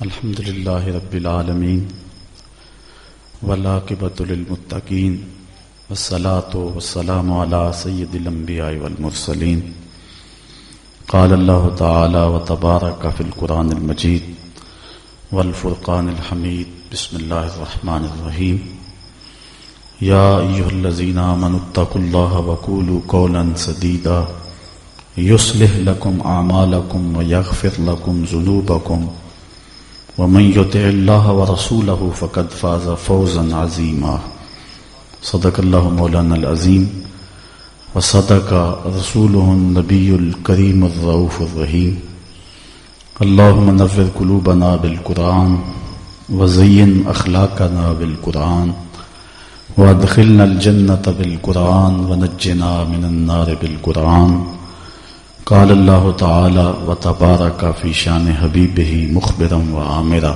الحمد للہ رب العالمین والعاقبۃ للمتقین والصلاة والسلام علی سید الانبیاء والمرسلین قال اللہ تعالی وتبارک فی القرآن المجید والفرقان الحمید بسم اللہ الرحمن الرحیم یا ایھا الذین آمنوا اتقوا اللہ وقولوا قولا سدیدا یصلح لکم اعمالکم ویغفر لکم ذنوبکم ومن یطع اللہ ورسولہ فقد فاز فوزا عظیما صدق اللہ مولانا العظیم وصدق رسولہ النبی الکریم الرؤوف الرحیم اللہم نور قلوبنا بالقرآن وزین اخلاقنا بالقرآن وادخلنا الجنة بالقرآن ونجنا من النار بالقرآن قال اللہ تعالی وتبارک فی شان حبیبہ مخبرا وآمرا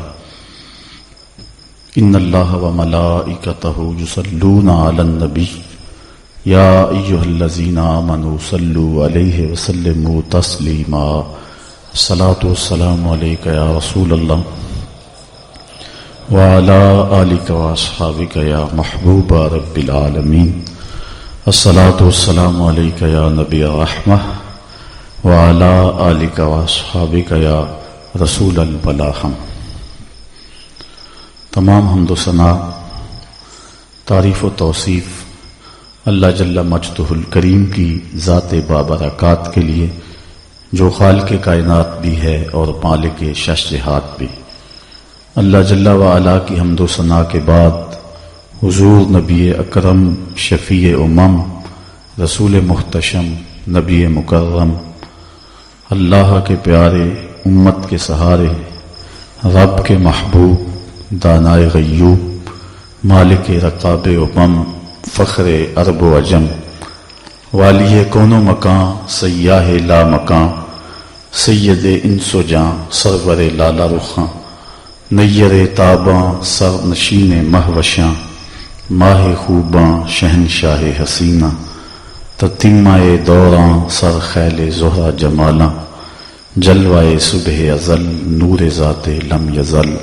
ان اللہ وملائکتہ یصلون علی النبی یا ایھا الذین آمنوا صلوا علیہ وسلموا تسلیما الصلاۃ والسلام علیک یا رسول اللہ وعلی آلک واصحابک یا محبوب رب العالمین الصلاۃ والسلام علیک یا نبی الرحمہ وعلی آلک واصحابک یا رسول البلاغ۔ تمام حمد و ثنا، تعریف و توصیف اللہ جل مجدہ الکریم کی ذات بابرکات کے لیے جو خالق کائنات بھی ہے اور مالک شش جہات بھی۔ اللہ جل وعلا کی حمد و ثنا کے بعد حضور نبی اکرم شفیع امم رسول محتشم نبی مکرم اللہ کے پیارے امت کے سہارے رب کے محبوب دانائے غیوب مالک رقاب امم فخر عرب و عجم والی کون و مکان سیاہ لا مکان سید انس و جاں سرور لالا رخاں نیر تاباں سر نشین مہوشاں ماہ خوباں شہنشاہ حسینہ تتیمہ دوراں سر خیل زہرہ جمالاں جلوہ صبح ازل نور ذات لم یزل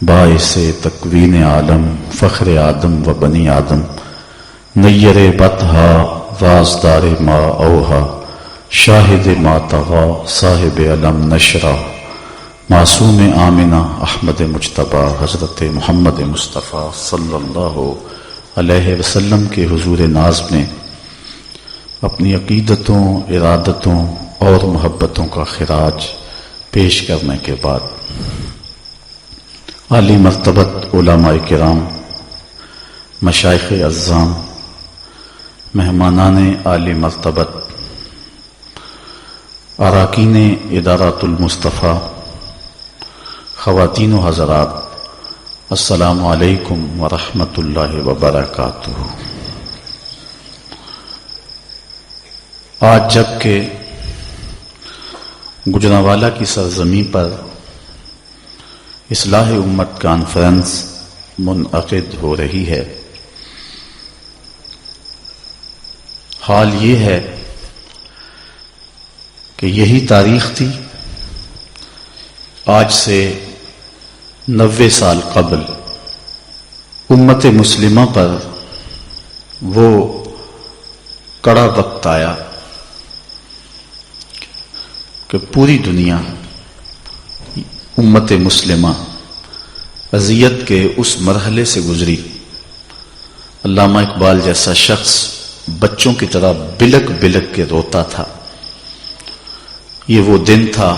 باعث تکوین عالم فخر آدم و بنی آدم نیر بطہا رازدار ما اوہا شاہد ما طغا صاحب علم نشرہ معصوم آمنہ احمد مجتبیٰ حضرت محمد مصطفیٰ صلی اللہ علیہ وسلم کے حضور ناز میں اپنی عقیدتوں ارادتوں اور محبتوں کا خراج پیش کرنے کے بعد عالی مرتبت علماء کرام، مشائخ اعظام، مہمانان عالی مرتبت، اراکین ادارۃ المصطفیٰ، خواتین و حضرات، السلام علیکم ورحمۃ اللہ وبرکاتہ۔ آج جب کہ گجرانوالہ کی سرزمین پر اصلاح امت کانفرنس منعقد ہو رہی ہے، حال یہ ہے کہ یہی تاریخ تھی آج سے 90 سال قبل امت مسلمہ پر وہ کڑا وقت آیا کہ پوری دنیا امت مسلمہ اذیت کے اس مرحلے سے گزری۔ علامہ اقبال جیسا شخص بچوں کی طرح بلک بلک کے روتا تھا۔ یہ وہ دن تھا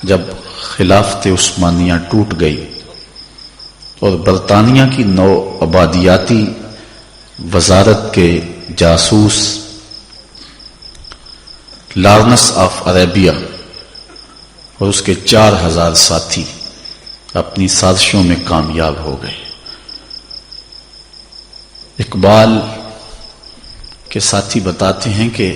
جب خلافت عثمانیہ ٹوٹ گئی اور برطانیہ کی نو آبادیاتی وزارت کے جاسوس لارنس آف عربیہ اور اس کے 4000 ساتھی اپنی سازشوں میں کامیاب ہو گئے۔ اقبال کے ساتھی بتاتے ہیں کہ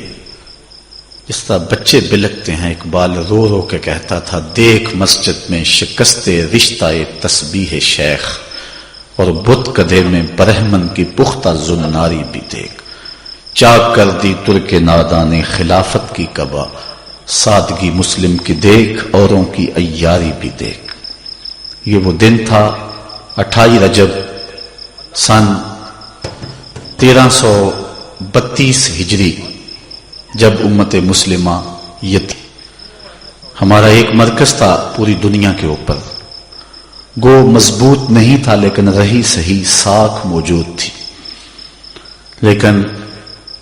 اس طرح بچے بلکتے ہیں، اقبال رو رو کے کہتا تھا، دیکھ مسجد میں شکست رشتہ تسبیح شیخ اور بت کدے میں برہمن کی پختہ زناری بھی دیکھ، چاک کر دی ترک نادان خلافت کی قبا، سادگی مسلم کی دیکھ اوروں کی عیاری بھی دیکھ۔ یہ وہ دن تھا 28 رجب سن 1332 ہجری، جب امت مسلمہ یہ تھی۔ ہمارا ایک مرکز تھا پوری دنیا کے اوپر، گو مضبوط نہیں تھا لیکن رہی صحیح ساکھ موجود تھی۔ لیکن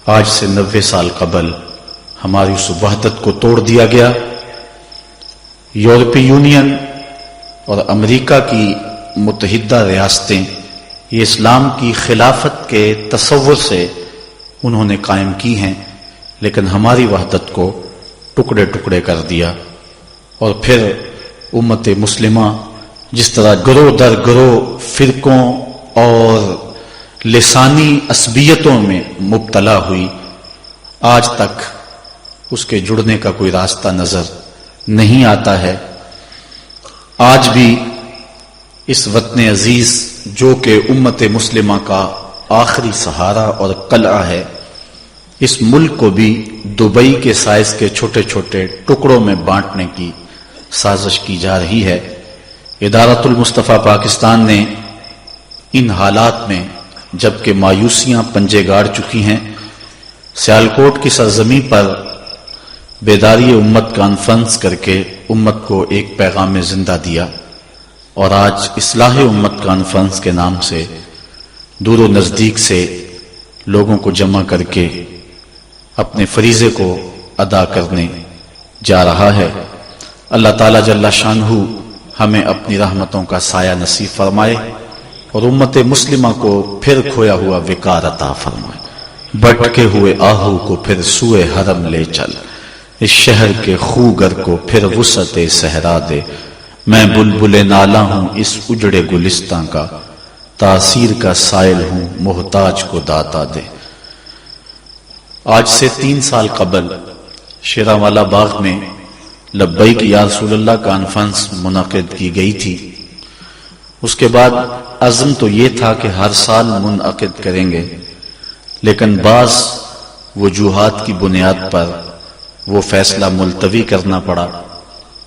آج سے 90 سال قبل ہماری اس وحدت کو توڑ دیا گیا۔ یورپی یونین اور امریکہ کی متحدہ ریاستیں یہ اسلام کی خلافت کے تصور سے انہوں نے قائم کی ہیں، لیکن ہماری وحدت کو ٹکڑے ٹکڑے کر دیا۔ اور پھر امت مسلمہ جس طرح گروہ در گروہ فرقوں اور لسانی عصبیتوں میں مبتلا ہوئی، آج تک اس کے جڑنے کا کوئی راستہ نظر نہیں آتا ہے۔ آج بھی اس وطن عزیز جو کہ امت مسلمہ کا آخری سہارا اور قلعہ ہے، اس ملک کو بھی دبئی کے سائز کے چھوٹے چھوٹے ٹکڑوں میں بانٹنے کی سازش کی جا رہی ہے۔ ادارت المصطفیٰ پاکستان نے ان حالات میں جبکہ مایوسیاں پنجے گاڑ چکی ہیں، سیالکوٹ کی سرزمین پر بیداری امت کانفرنس کر کے امت کو ایک پیغام زندہ دیا، اور آج اصلاح امت کانفرنس کے نام سے دور و نزدیک سے لوگوں کو جمع کر کے اپنے فریضے کو ادا کرنے جا رہا ہے۔ اللہ تعالیٰ جل شانہ ہمیں اپنی رحمتوں کا سایہ نصیب فرمائے اور امت مسلمہ کو پھر کھویا ہوا وقار عطا فرمائے۔ بھٹکے ہوئے آہو کو پھر سوئے حرم لے چل، اس شہر کے خوگر کو پھر وسعت صحرا دے۔ میں بلبل نالا ہوں اس اجڑے گلستاں کا، تاثیر کا سائل ہوں محتاج کو داتا دے۔ آج سے 3 سال قبل شیراوالا باغ میں لبیک یا رسول اللہ کانفرنس منعقد کی گئی تھی۔ اس کے بعد عزم تو یہ تھا کہ ہر سال منعقد کریں گے، لیکن بعض وجوہات کی بنیاد پر وہ فیصلہ ملتوی کرنا پڑا،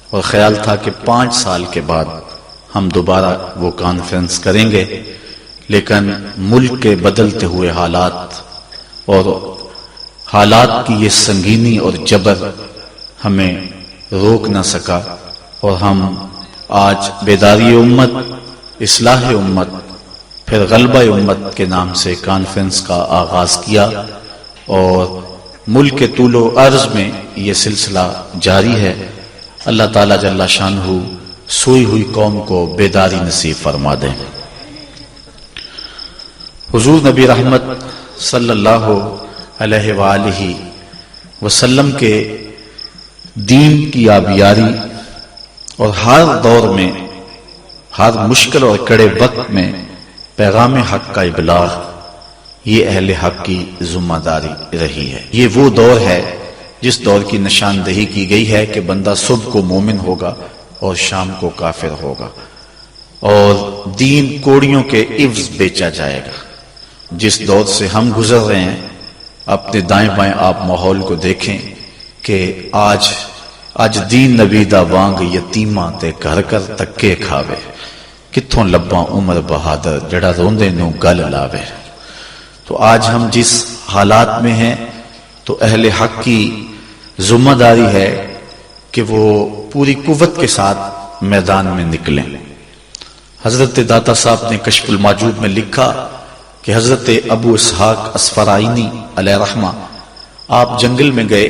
اور خیال تھا کہ 5 سال کے بعد ہم دوبارہ وہ کانفرنس کریں گے، لیکن ملک کے بدلتے ہوئے حالات اور حالات کی یہ سنگینی اور جبر ہمیں روک نہ سکا، اور ہم آج بیداری امت، اصلاح امت، پھر غلبہ امت کے نام سے کانفرنس کا آغاز کیا، اور ملک کے طول و عرض میں یہ سلسلہ جاری ہے۔ اللہ تعالیٰ جل شانہ سوئی ہوئی قوم کو بیداری نصیب فرما دے۔ حضور نبی رحمت صلی اللہ علیہ وآلہ وسلم کے دین کی آبیاری اور ہر دور میں، ہر مشکل اور کڑے وقت میں پیغام حق کا ابلاغ یہ اہل حق کی ذمہ داری رہی ہے۔ یہ وہ دور ہے جس دور کی نشاندہی کی گئی ہے کہ بندہ صبح کو مومن ہوگا اور شام کو کافر ہوگا، اور دین کوڑیوں کے عوض بیچا جائے گا۔ جس دور سے ہم گزر رہے ہیں، اپنے دائیں بائیں آپ ماحول کو دیکھیں کہ آج دین نبی دا وانگ یتیماں تے گھر کر تکے کھاوے، کتھوں لباں عمر بہادر جڑا روندے نو گل لاوے۔ تو آج ہم جس حالات میں ہیں تو اہل حق کی ذمہ داری ہے کہ وہ پوری قوت کے ساتھ میدان میں نکلیں۔ حضرت داتا صاحب نے کشف الماجوب میں لکھا کہ حضرت ابو اسحاق اسفرائینی علیہ رحمہ آپ جنگل میں گئے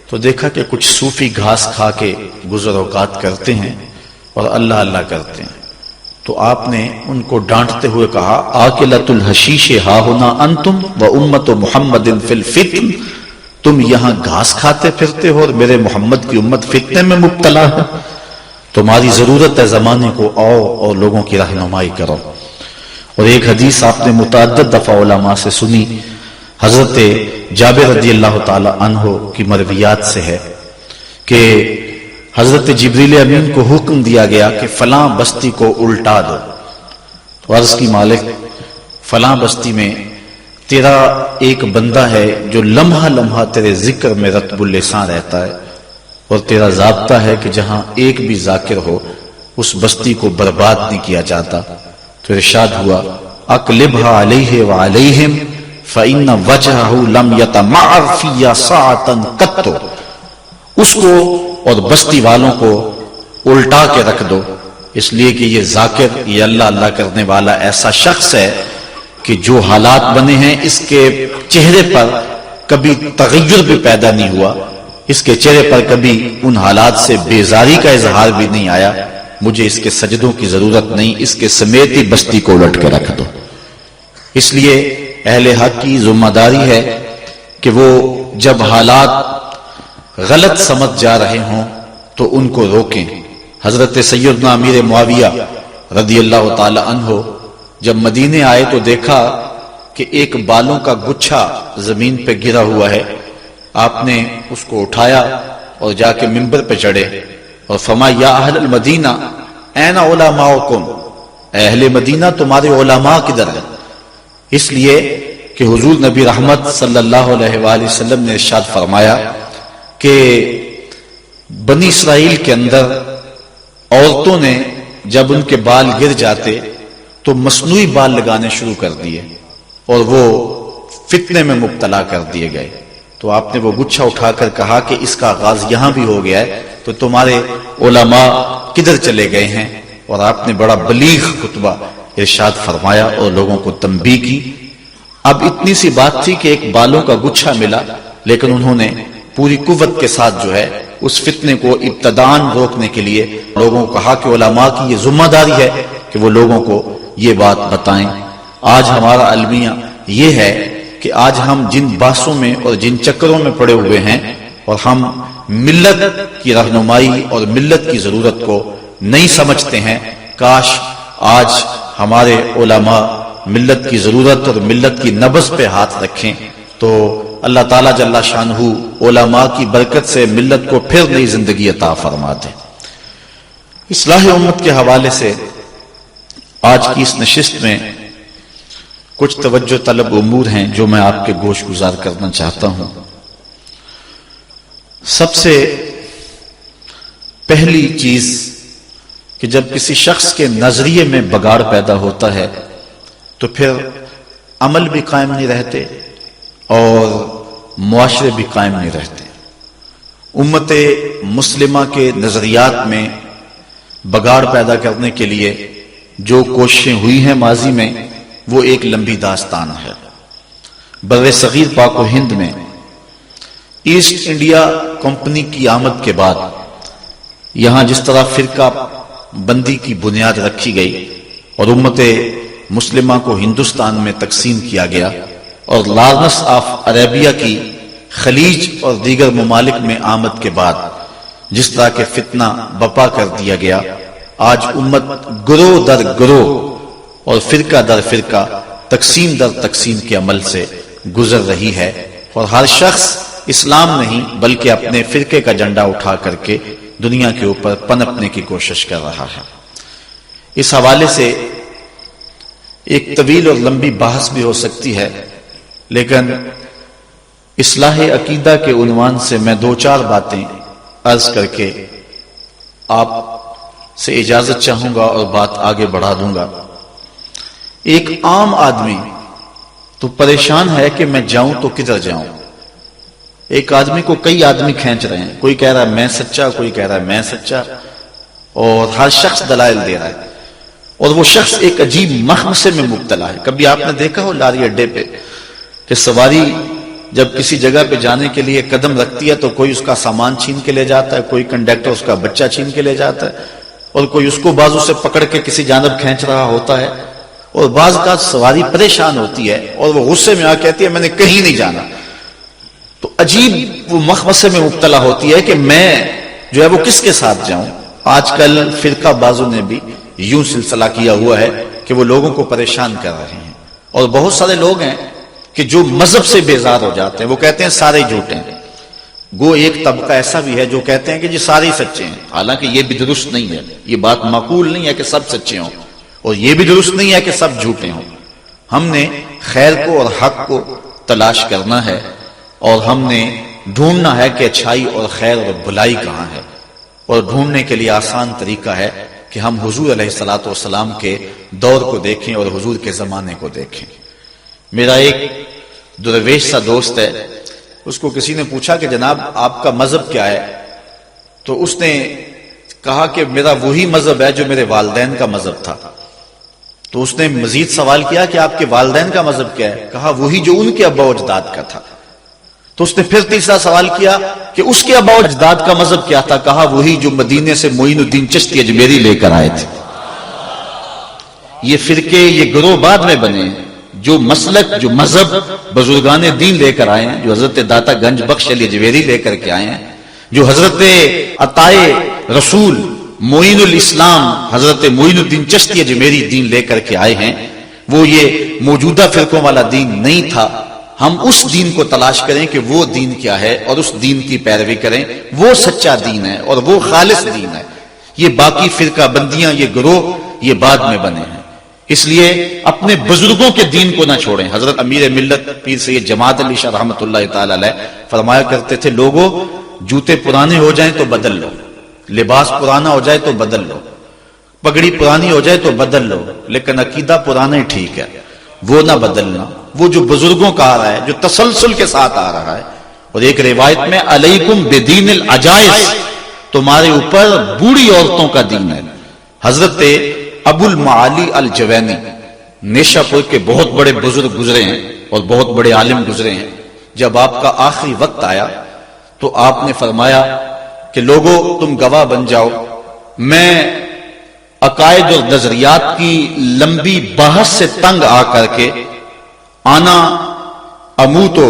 تو دیکھا کہ کچھ صوفی گھاس کھا کے گزر اوقات کرتے ہیں اور اللہ اللہ کرتے ہیں، تو آپ نے ان کو ڈانٹتے ہوئے کہا، آکلۃ الحشیش ہا ہونا انتم و امت محمد فی الفتن، تم یہاں گھاس کھاتے پھرتے ہو اور میرے محمد کی امت فتنے میں مبتلا ہے۔ تمہاری ضرورت ہے زمانے کو آؤ اور لوگوں کی رہنمائی کرو۔ اور ایک حدیث آپ نے متعدد دفعہ علماء سے سنی، حضرت جابر رضی اللہ تعالی عنہ کی مرویات سے ہے کہ حضرت جبریل امین کو حکم دیا گیا کہ فلاں بستی کو الٹا دو۔ تو عرض کی مالک، فلاں بستی میں تیرا ایک بندہ ہے جو لمحہ لمحہ تیرے ذکر میں رطب اللسان رہتا ہے، اور تیرا ضابطہ ہے کہ جہاں ایک بھی ذاکر ہو اس بستی کو برباد نہیں کیا جاتا۔ تو ارشاد ہوا اقلبها علیہ وعلیہم فإن وجہہ لم یتمعر فی ساعتا قط، اس کو اور بستی والوں کو الٹا کے رکھ دو، اس لیے کہ یہ ذاکر، یہ اللہ اللہ کرنے والا ایسا شخص ہے کہ جو حالات بنے ہیں اس کے چہرے پر کبھی تغیر بھی پیدا نہیں ہوا، اس کے چہرے پر کبھی ان حالات سے بیزاری کا اظہار بھی نہیں آیا، مجھے اس کے سجدوں کی ضرورت نہیں، اس کے سمیت ہی بستی کو الٹ کے رکھ دو۔ اس لیے اہل حق کی ذمہ داری ہے کہ وہ جب حالات غلط سمجھ جا رہے ہوں تو ان کو روکیں۔ حضرت سیدنا امیر معاویہ رضی اللہ تعالی عنہ جب مدینے آئے تو دیکھا کہ ایک بالوں کا گچھا زمین پہ گرا ہوا ہے، آپ نے اس کو اٹھایا اور جا کے منبر پہ چڑھے اور فرمایا یا اہل المدینہ این علماؤکم، اے اہل مدینہ تمہارے علماء کدھر ہیں؟ اس لیے کہ حضور نبی رحمت صلی اللہ علیہ وآلہ وسلم نے ارشاد فرمایا کہ بنی اسرائیل کے اندر عورتوں نے جب ان کے بال گر جاتے تو مصنوعی بال لگانے شروع کر دیے اور وہ فتنے میں مبتلا کر دیے گئے۔ تو آپ نے وہ گچھا اٹھا کر کہا کہ اس کا آغاز یہاں بھی ہو گیا ہے، تو تمہارے علماء کدھر چلے گئے ہیں؟ اور آپ نے بڑا بلیغ خطبہ ارشاد فرمایا اور لوگوں کو تنبیہ کی۔ اب اتنی سی بات تھی کہ ایک بالوں کا گچھا ملا، لیکن انہوں نے پوری قوت کے ساتھ جو ہے اس فتنے کو ابتداءً روکنے کے لیے لوگوں کو کہا کہ علماء کی یہ ذمہ داری ہے کہ وہ لوگوں کو یہ بات بتائیں۔ آج ہمارا المیہ یہ ہے کہ آج ہم جن بحثوں میں اور جن چکروں میں پڑے ہوئے ہیں اور ہم ملت کی رہنمائی اور ملت کی ضرورت کو نہیں سمجھتے ہیں، کاش آج ہمارے علماء ملت کی ضرورت اور ملت کی نبض پہ ہاتھ رکھیں تو اللہ تعالیٰ جل شانہ علماء کی برکت سے ملت کو پھر نئی زندگی عطا فرما دے۔ اصلاح امت کے حوالے سے آج کی اس نشست میں کچھ توجہ طلب امور ہیں جو میں آپ کے گوش گزار کرنا چاہتا ہوں۔ سب سے پہلی چیز کہ جب کسی شخص کے نظریے میں بگاڑ پیدا ہوتا ہے تو پھر عمل بھی قائم نہیں رہتے اور معاشرے بھی قائم نہیں رہتے۔ امت مسلمہ کے نظریات میں بگاڑ پیدا کرنے کے لیے جو کوششیں ہوئی ہیں ماضی میں وہ ایک لمبی داستان ہے۔ بر صغیر پاک و ہند میں ایسٹ انڈیا کمپنی کی آمد کے بعد یہاں جس طرح فرقہ بندی کی بنیاد رکھی گئی اور امت مسلمہ کو ہندوستان میں تقسیم کیا گیا اور لارنس آف عربیہ کی خلیج اور دیگر ممالک میں آمد کے بعد جس طرح کے فتنہ بپا کر دیا گیا، آج امت گروہ در گروہ اور فرقہ در فرقہ تقسیم در تقسیم کے عمل سے گزر رہی ہے اور ہر شخص اسلام نہیں بلکہ اپنے فرقے کا جھنڈا اٹھا کر کے دنیا کے اوپر پنپنے کی کوشش کر رہا ہے۔ اس حوالے سے ایک طویل اور لمبی بحث بھی ہو سکتی ہے، لیکن اصلاح عقیدہ کے عنوان سے میں دو چار باتیں عرض کر کے آپ سے اجازت چاہوں گا اور بات آگے بڑھا دوں گا۔ ایک عام آدمی تو پریشان ہے کہ میں جاؤں تو کدھر جاؤں۔ ایک آدمی کو کئی آدمی کھینچ رہے ہیں، کوئی کہہ رہا ہے میں سچا، کوئی کہہ رہا ہے میں سچا، اور ہر شخص دلائل دے رہا ہے، اور وہ شخص ایک عجیب مخمصے میں مبتلا ہے۔ کبھی آپ نے دیکھا ہو لاری اڈے پہ کہ سواری جب کسی جگہ پہ جانے کے لیے قدم رکھتی ہے تو کوئی اس کا سامان چھین کے لے جاتا ہے، کوئی کنڈکٹر اس کا بچہ چھین کے لے جاتا ہے، اور کوئی اس کو بازو سے پکڑ کے کسی جانب کھینچ رہا ہوتا ہے، اور بعض کا سواری پریشان ہوتی ہے اور وہ غصے میں آ کہتی ہے میں نے کہیں نہیں جانا۔ تو عجیب وہ مخمصے میں مبتلا ہوتی ہے کہ میں جو ہے وہ کس کے ساتھ جاؤں۔ آج کل فرقہ بازو نے بھی یوں سلسلہ کیا ہوا ہے کہ وہ لوگوں کو پریشان کر رہے ہیں، اور بہت سارے لوگ ہیں کہ جو مذہب سے بیزار ہو جاتے ہیں، وہ کہتے ہیں سارے جھوٹے ہیں۔ گو ایک طبقہ ایسا بھی ہے جو کہتے ہیں کہ جی سارے سچے ہیں، حالانکہ یہ بھی درست نہیں ہے، یہ بات معقول نہیں ہے کہ سب سچے ہوں، اور یہ بھی درست نہیں ہے کہ سب جھوٹے ہوں۔ ہم نے خیر کو اور حق کو تلاش کرنا ہے، اور ہم نے ڈھونڈنا ہے کہ اچھائی اور خیر اور بھلائی کہاں ہے، اور ڈھونڈنے کے لیے آسان طریقہ ہے کہ کہ ہم حضور علیہ الصلوۃ والسلام کے دور کو دیکھیں اور حضور کے زمانے کو دیکھیں۔ میرا ایک درویش سا دوست ہے، اس کو کسی نے پوچھا کہ جناب آپ کا مذہب کیا ہے؟ تو اس نے کہا کہ میرا وہی مذہب ہے جو میرے والدین کا مذہب تھا۔ تو اس نے مزید سوال کیا کہ آپ کے والدین کا مذہب کیا ہے؟ کہا وہی جو ان کے ابا و اجداد کا تھا۔ تو اس نے پھر تیسرا سوال کیا کہ اس کے ابا و اجداد کا مذہب کیا تھا؟ کہا وہی جو مدینے سے معین الدین چشتی اجمیری لے کر آئے تھے۔ یہ فرقے، یہ گروہ بعد میں بنے ہیں۔ جو مسلک، جو مذہب بزرگان دین لے کر آئے ہیں، جو حضرت داتا گنج بخش علی اجمیری لے کر کے آئے ہیں، جو حضرت عطائے رسول معین الاسلام حضرت معین الدین چشتی اجمیری دین لے کر کے آئے ہیں، وہ یہ موجودہ فرقوں والا دین نہیں تھا۔ ہم اس دین کو تلاش کریں کہ وہ دین کیا ہے اور اس دین کی پیروی کریں، وہ سچا دین ہے اور وہ خالص دین ہے۔ یہ باقی فرقہ بندیاں، یہ گروہ، یہ بعد میں بنے ہیں۔ اس لیے اپنے بزرگوں کے دین کو نہ چھوڑیں۔ حضرت امیر ملت پیر سید جماعت علی شاہ رحمۃ اللہ تعالی علیہ فرمایا کرتے تھے، لوگوں جوتے پرانے ہو جائیں تو بدل لو، لباس پرانا ہو جائے تو بدل لو، پگڑی پرانی ہو جائے تو بدل لو، لیکن عقیدہ پرانا ہی ٹھیک ہے، وہ نہ بدلنا۔ وہ جو بزرگوں کا آ رہا ہے، جو تسلسل کے ساتھ آ رہا ہے۔ اور ایک روایت میں علیکم بدین العجائز، تمہارے اوپر بوڑھی عورتوں کا دین ہے۔ حضرت ابو المعالی الجوینی نیشا پور کے بہت بڑے بزرگ گزرے ہیں اور بہت بڑے عالم گزرے ہیں۔ جب آپ کا آخری وقت آیا تو آپ نے فرمایا کہ لوگوں تم گواہ بن جاؤ، میں عقائد اور نظریات کی لمبی بحث سے تنگ آ کر کے آنا اموتو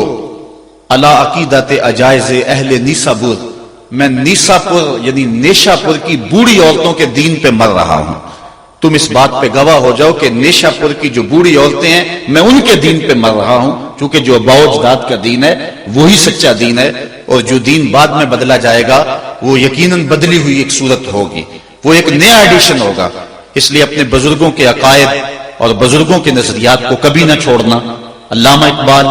علی عقیدت عجائز اہل نیسابور، میں نیساپور یعنی نیشاپور کی بوڑھی عورتوں کے دین پہ مر رہا ہوں۔ تم اس بات پہ گواہ ہو جاؤ کہ نیشاپور کی جو بوڑھی عورتیں ہیں میں ان کے دین پہ مر رہا ہوں، کیونکہ جو اباء و اجداد کا دین ہے وہی سچا دین ہے، اور جو دین بعد میں بدلا جائے گا وہ یقیناً بدلی ہوئی ایک صورت ہوگی، وہ ایک نیا ایڈیشن ہوگا۔ اس لیے اپنے بزرگوں کے عقائد اور بزرگوں کے نظریات کو کبھی نہ چھوڑنا۔ علامہ اقبال،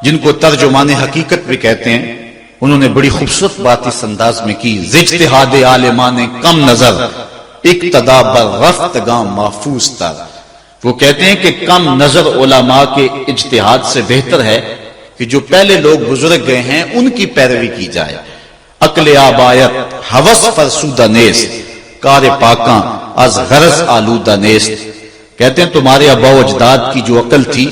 جن کو ترجمان حقیقت بھی کہتے ہیں، انہوں نے بڑی خوبصورت بات اس انداز میں کی، اجتہاد عالمان کم نظر اقتدا بر رفتگاں محفوظ تر۔ وہ کہتے ہیں کہ کم نظر علماء کے اجتہاد سے بہتر ہے کہ جو پہلے لوگ گزر گئے ہیں ان کی پیروی کی جائے۔ عقل آبایت ہوس فرسودہ نیست، کار پاکاں از غرض آلودہ نیست۔ کہتے ہیں تمہارے اباء و اجداد کی جو عقل تھی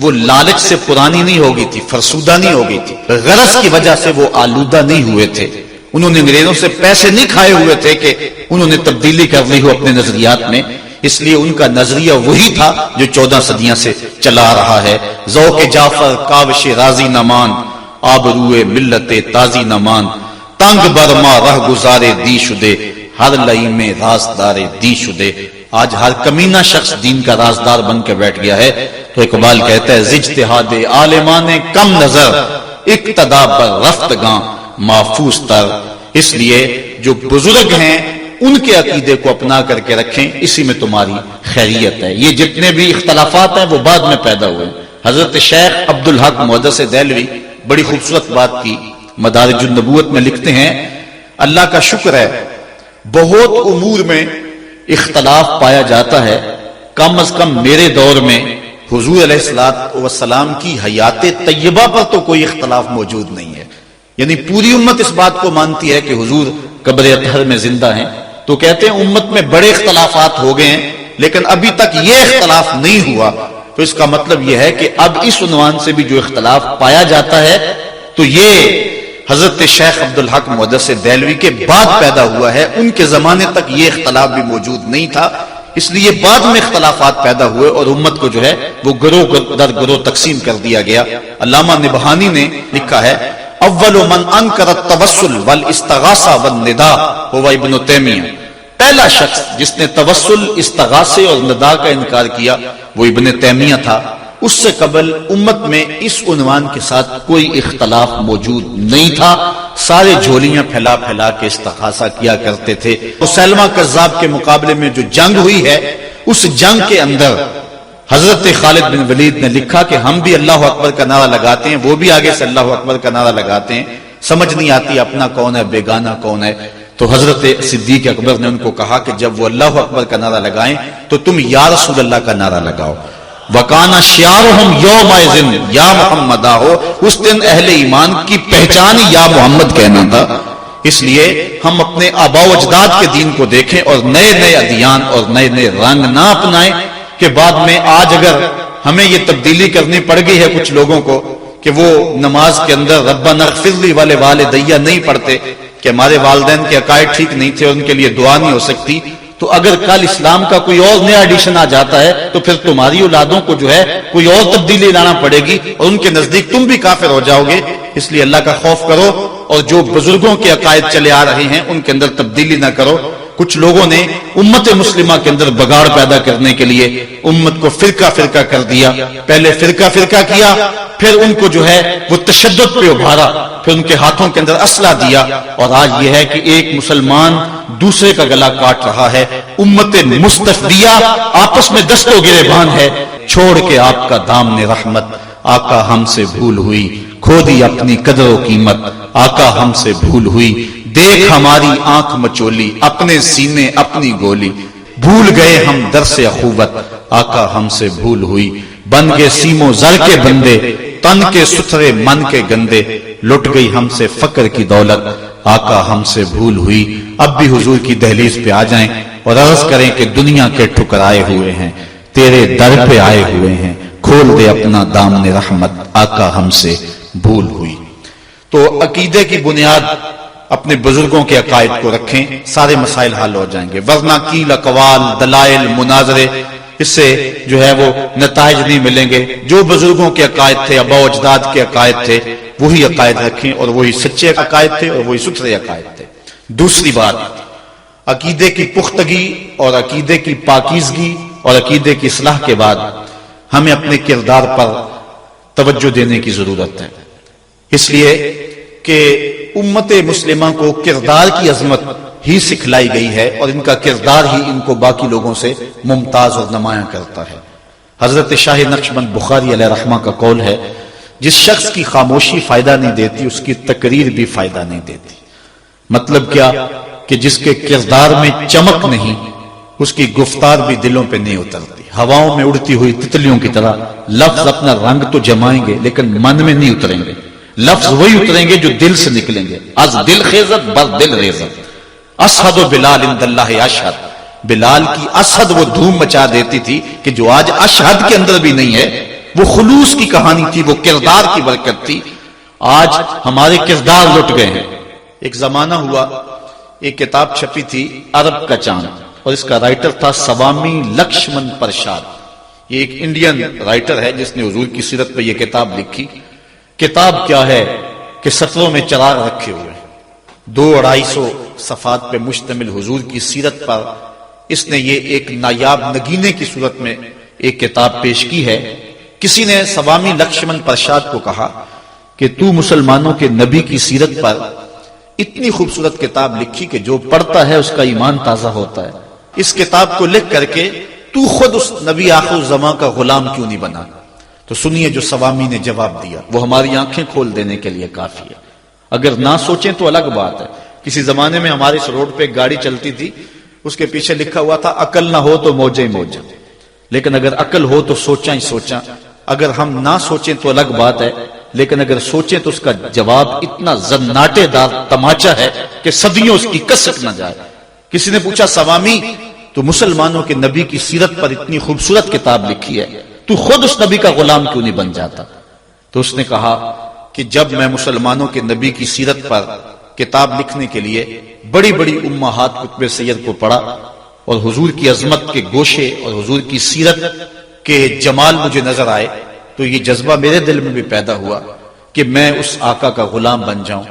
وہ لالچ سے پرانی نہیں ہو گئی تھی، فرسودہ نہیں ہو گئی تھی، غرض کی وجہ سے وہ آلودہ نہیں ہوئے تھے۔ انہوں نے انگریزوں سے پیسے نہیں کھائے ہوئے تھے کہ انہوں نے تبدیلی کر لی ہو اپنے نظریات میں، اس لیے ان کا نظریہ وہی تھا جو 14 صدیاں سے چلا رہا ہے۔ ذوق جعفر کاوش راضی نمان، آبروئے ملت تازی نمان، تنگ برما رہ گزارے دی شدے، ہر لئی میں رازدار دی شدے۔ آج ہر کمینہ شخص دین کا رازدار بن کے بیٹھ گیا ہے۔ تو اقبال کہتا ہے اجتہاد عالمان کم نظر اقتدا بر رفتگاں محفوظ تر۔ اس لیے جو بزرگ ہیں ان کے عقیدے کو اپنا کر کے رکھیں، اسی میں تمہاری خیریت ہے۔ یہ جتنے بھی اختلافات ہیں وہ بعد میں پیدا ہوئے۔ حضرت شیخ عبدالحق محدث دہلوی بڑی خوبصورت بات کی مدارج النبوت میں لکھتے ہیں، اللہ کا شکر ہے بہت امور میں اختلاف پایا جاتا ہے، کم از کم میرے دور میں حضور علیہ الصلوۃ والسلام کی حیات طیبہ پر تو کوئی اختلاف موجود نہیں ہے۔ یعنی پوری امت اس بات کو مانتی ہے کہ حضور قبر اطہر میں زندہ ہیں۔ تو کہتے ہیں امت میں بڑے اختلافات ہو گئے ہیں لیکن ابھی تک یہ اختلاف نہیں ہوا، تو اس کا مطلب یہ ہے کہ اب اس عنوان سے بھی جو اختلاف پایا جاتا ہے تو یہ حضرت شیخ عبدالحق محدث دہلوی کے بعد پیدا ہوا ہے، ان کے زمانے تک یہ اختلاف بھی موجود نہیں تھا، اس لیے بعد میں اختلافات پیدا ہوئے اور امت کو جو ہے وہ گروہ در گروہ تقسیم کر دیا گیا۔ علامہ نبہانی نے لکھا ہے اول من انکر التوسل والاستغاثہ والنداء هو ابن تیمیہ، پہلا شخص جس نے توسل، استغاثے اور ندا کا انکار کیا وہ ابن تیمیہ تھا۔ اس سے قبل امت میں اس عنوان کے ساتھ کوئی اختلاف موجود نہیں تھا، سارے جھولیاں پھیلا پھیلا کے استغاثہ کیا کرتے تھے۔ مسیلمہ کذاب کے مقابلے میں جو جنگ ہوئی ہے اس جنگ کے اندر حضرت خالد بن ولید نے لکھا کہ ہم بھی اللہ اکبر کا نعرہ لگاتے ہیں، وہ بھی آگے سے اللہ اکبر کا نعرہ لگاتے ہیں، سمجھ نہیں آتی اپنا کون ہے بیگانہ کون ہے۔ تو حضرت صدیق اکبر نے ان کو کہا کہ جب وہ اللہ اکبر کا نعرہ لگائیں تو تم یا رسول اللہ کا نعرہ لگاؤ. وَكَانَ شِعَارُهُمْ يَوْمَئِذٍ یا محمد ہو. اس دن اہل ایمان کی پہچان یا محمد کہنا تھا. اس لیے ہم اپنے آباء و اجداد کے دین کو دیکھیں اور نئے نئے ادیان اور نئے نئے رنگ نہ اپنائیں کہ بعد میں آج اگر ہمیں یہ تبدیلی کرنی پڑ گئی ہے کچھ لوگوں کو کہ وہ نماز کے اندر ربنا اغفر لی والے والدیہ نہیں پڑھتے کہ ہمارے والدین کے عقائد ٹھیک نہیں تھے، ان کے لیے دعا نہیں ہو سکتی. تو اگر کل اسلام کا کوئی اور نیا ایڈیشن آ جاتا ہے تو پھر تمہاری اولادوں کو جو ہے کوئی اور تبدیلی لانا پڑے گی اور ان کے نزدیک تم بھی کافر ہو جاؤ گے. اس لیے اللہ کا خوف کرو اور جو بزرگوں کے عقائد چلے آ رہے ہیں ان کے اندر تبدیلی نہ کرو. کچھ لوگوں نے امت مسلمہ کے اندر بگاڑ پیدا کرنے کے لیے امت کو فرقہ فرقہ کر دیا. پہلے فرقہ فرقہ کیا، پھر ان کو جو ہے وہ تشدد پہ ابھارا، پھر ان کے ہاتھوں کے اندر اسلحہ دیا، اور آج یہ ہے کہ ایک مسلمان دوسرے کا گلا کاٹ رہا ہے. امت مستفدیہ آپس میں دست و گریبان ہے. چھوڑ کے آپ کا دامن رحمت آقا ہم سے بھول ہوئی، کھو دی اپنی قدر و قیمت آقا ہم سے بھول ہوئی. دیکھ ہماری آنکھ مچولی، اپنے سینے اپنی گولی، بھول گئے ہم درس اخوت آقا ہم سے بھول ہوئی. بن گئے سیم و زر کے بندے، تن کے ستھرے من کے گندے، لٹ گئی ہم سے فقر کی دولت آقا ہم سے بھول ہوئی. اب بھی حضور کی دہلیز پہ آ جائیں اور عرض کریں کہ دنیا کے ٹھکرائے ہوئے ہیں، تیرے در پہ آئے ہوئے ہیں، کھول دے اپنا دامن رحمت آقا ہم سے بھول ہوئی. تو عقیدے کی بنیاد اپنے بزرگوں کے عقائد کو رکھیں، سارے مسائل حل ہو جائیں گے. ورنہ کیل اقوال دلائل مناظرے اس سے جو ہے وہ نتائج نہیں ملیں گے. جو بزرگوں کے عقائد تھے، آباء و اجداد کے عقائد تھے، وہی عقائد رکھیں اور وہی سچے عقائد تھے اور وہی ستھرے عقائد تھے. دوسری بات، عقیدے کی پختگی اور عقیدے کی پاکیزگی اور عقیدے کی اصلاح کے بعد ہمیں اپنے کردار پر توجہ دینے کی ضرورت ہے. اس لیے کہ امت مسلمہ کو کردار کی عظمت ہی سکھلائی گئی ہے اور ان کا کردار ہی ان کو باقی لوگوں سے ممتاز اور نمایاں کرتا ہے. حضرت شاہ نقشبند بخاری علیہ رحمہ کا قول ہے، جس شخص کی خاموشی فائدہ نہیں دیتی اس کی تقریر بھی فائدہ نہیں دیتی. مطلب کیا کہ جس کے کردار میں چمک نہیں اس کی گفتار بھی دلوں پہ نہیں اترتی. ہواؤں میں اڑتی ہوئی تتلیوں کی طرح لفظ اپنا رنگ تو جمائیں گے لیکن من میں نہیں اتریں گے. لفظ وہی اتریں گے جو دل سے نکلیں گے. از دل خیزت بر دل ریزت. اسحد و بلال عند اللہ اشہد. بلال کی اسحد وہ دھوم مچا دیتی تھی کہ جو آج اشہد کے اندر بھی نہیں ہے. وہ خلوص کی کہانی تھی، وہ کردار کی برکت تھی. آج ہمارے کردار لٹ گئے ہیں. ایک زمانہ ہوا، ایک کتاب چھپی تھی عرب کا چاند، اور اس کا رائٹر تھا سوامی لکشمن پرساد. یہ ایک انڈین رائٹر ہے جس نے حضور کی سیرت پہ یہ کتاب لکھی. کتاب کیا ہے کہ سطروں میں چراغ رکھے ہوئے 200-250 صفحات پہ مشتمل حضور کی سیرت پر اس نے یہ ایک نایاب نگینے کی صورت میں ایک کتاب پیش کی ہے. کسی نے سوامی لکشمن پرساد کو کہا کہ تو مسلمانوں کے نبی کی سیرت پر اتنی خوبصورت کتاب لکھی کہ جو پڑھتا ہے اس کا ایمان تازہ ہوتا ہے. اس کتاب کو لکھ کر کے تو خود اس نبی آخر الزمان کا غلام کیوں نہیں بنا؟ تو سنیے جو سوامی نے جواب دیا، وہ ہماری آنکھیں کھول دینے کے لیے کافی ہے. اگر نہ سوچیں تو الگ بات ہے. کسی زمانے میں ہمارے اس روڈ پہ ایک گاڑی چلتی تھی، اس کے پیچھے لکھا ہوا تھا عقل نہ ہو تو موجہ ہی موجہ. لیکن اگر عقل ہو تو سوچا ہی سوچا. اگر ہم نہ سوچیں تو الگ بات ہے، لیکن اگر سوچیں تو اس کا جواب اتنا زناٹے دار تماچا ہے کہ صدیوں اس کی کسک نہ جائے. کسی نے پوچھا سوامی تو مسلمانوں کے نبی کی سیرت پر اتنی خوبصورت کتاب لکھی ہے، تو خود اس نبی کا غلام کیوں نہیں بن جاتا؟ تو اس نے کہا کہ جب میں مسلمانوں کے نبی کی سیرت پر کتاب لکھنے کے لیے بڑی بڑی امہات کتب سید کو پڑھا اور حضور کی عظمت کے گوشے اور حضور کی سیرت کے جمال مجھے نظر آئے تو یہ جذبہ میرے دل میں بھی پیدا ہوا کہ میں اس آقا کا غلام بن جاؤں.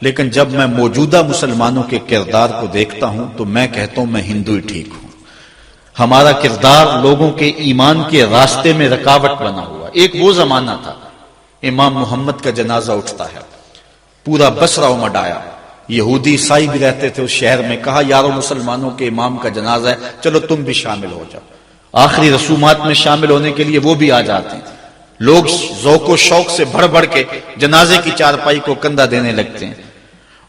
لیکن جب میں موجودہ مسلمانوں کے کردار کو دیکھتا ہوں تو میں کہتا ہوں میں ہندو ہی ٹھیک ہوں. ہمارا کردار لوگوں کے ایمان کے راستے میں رکاوٹ بنا ہوا. ایک وہ زمانہ تھا امام محمد کا جنازہ اٹھتا ہے، پورا بصرہ امڈ آیا. یہودی عیسائی بھی رہتے تھے اس شہر میں. کہا یارو مسلمانوں کے امام کا جنازہ ہے، چلو تم بھی شامل ہو جاؤ. آخری رسومات میں شامل ہونے کے لیے وہ بھی آ جاتے ہیں. لوگ ذوق و شوق سے بڑھ بڑھ کے جنازے کی چارپائی کو کندھا دینے لگتے ہیں.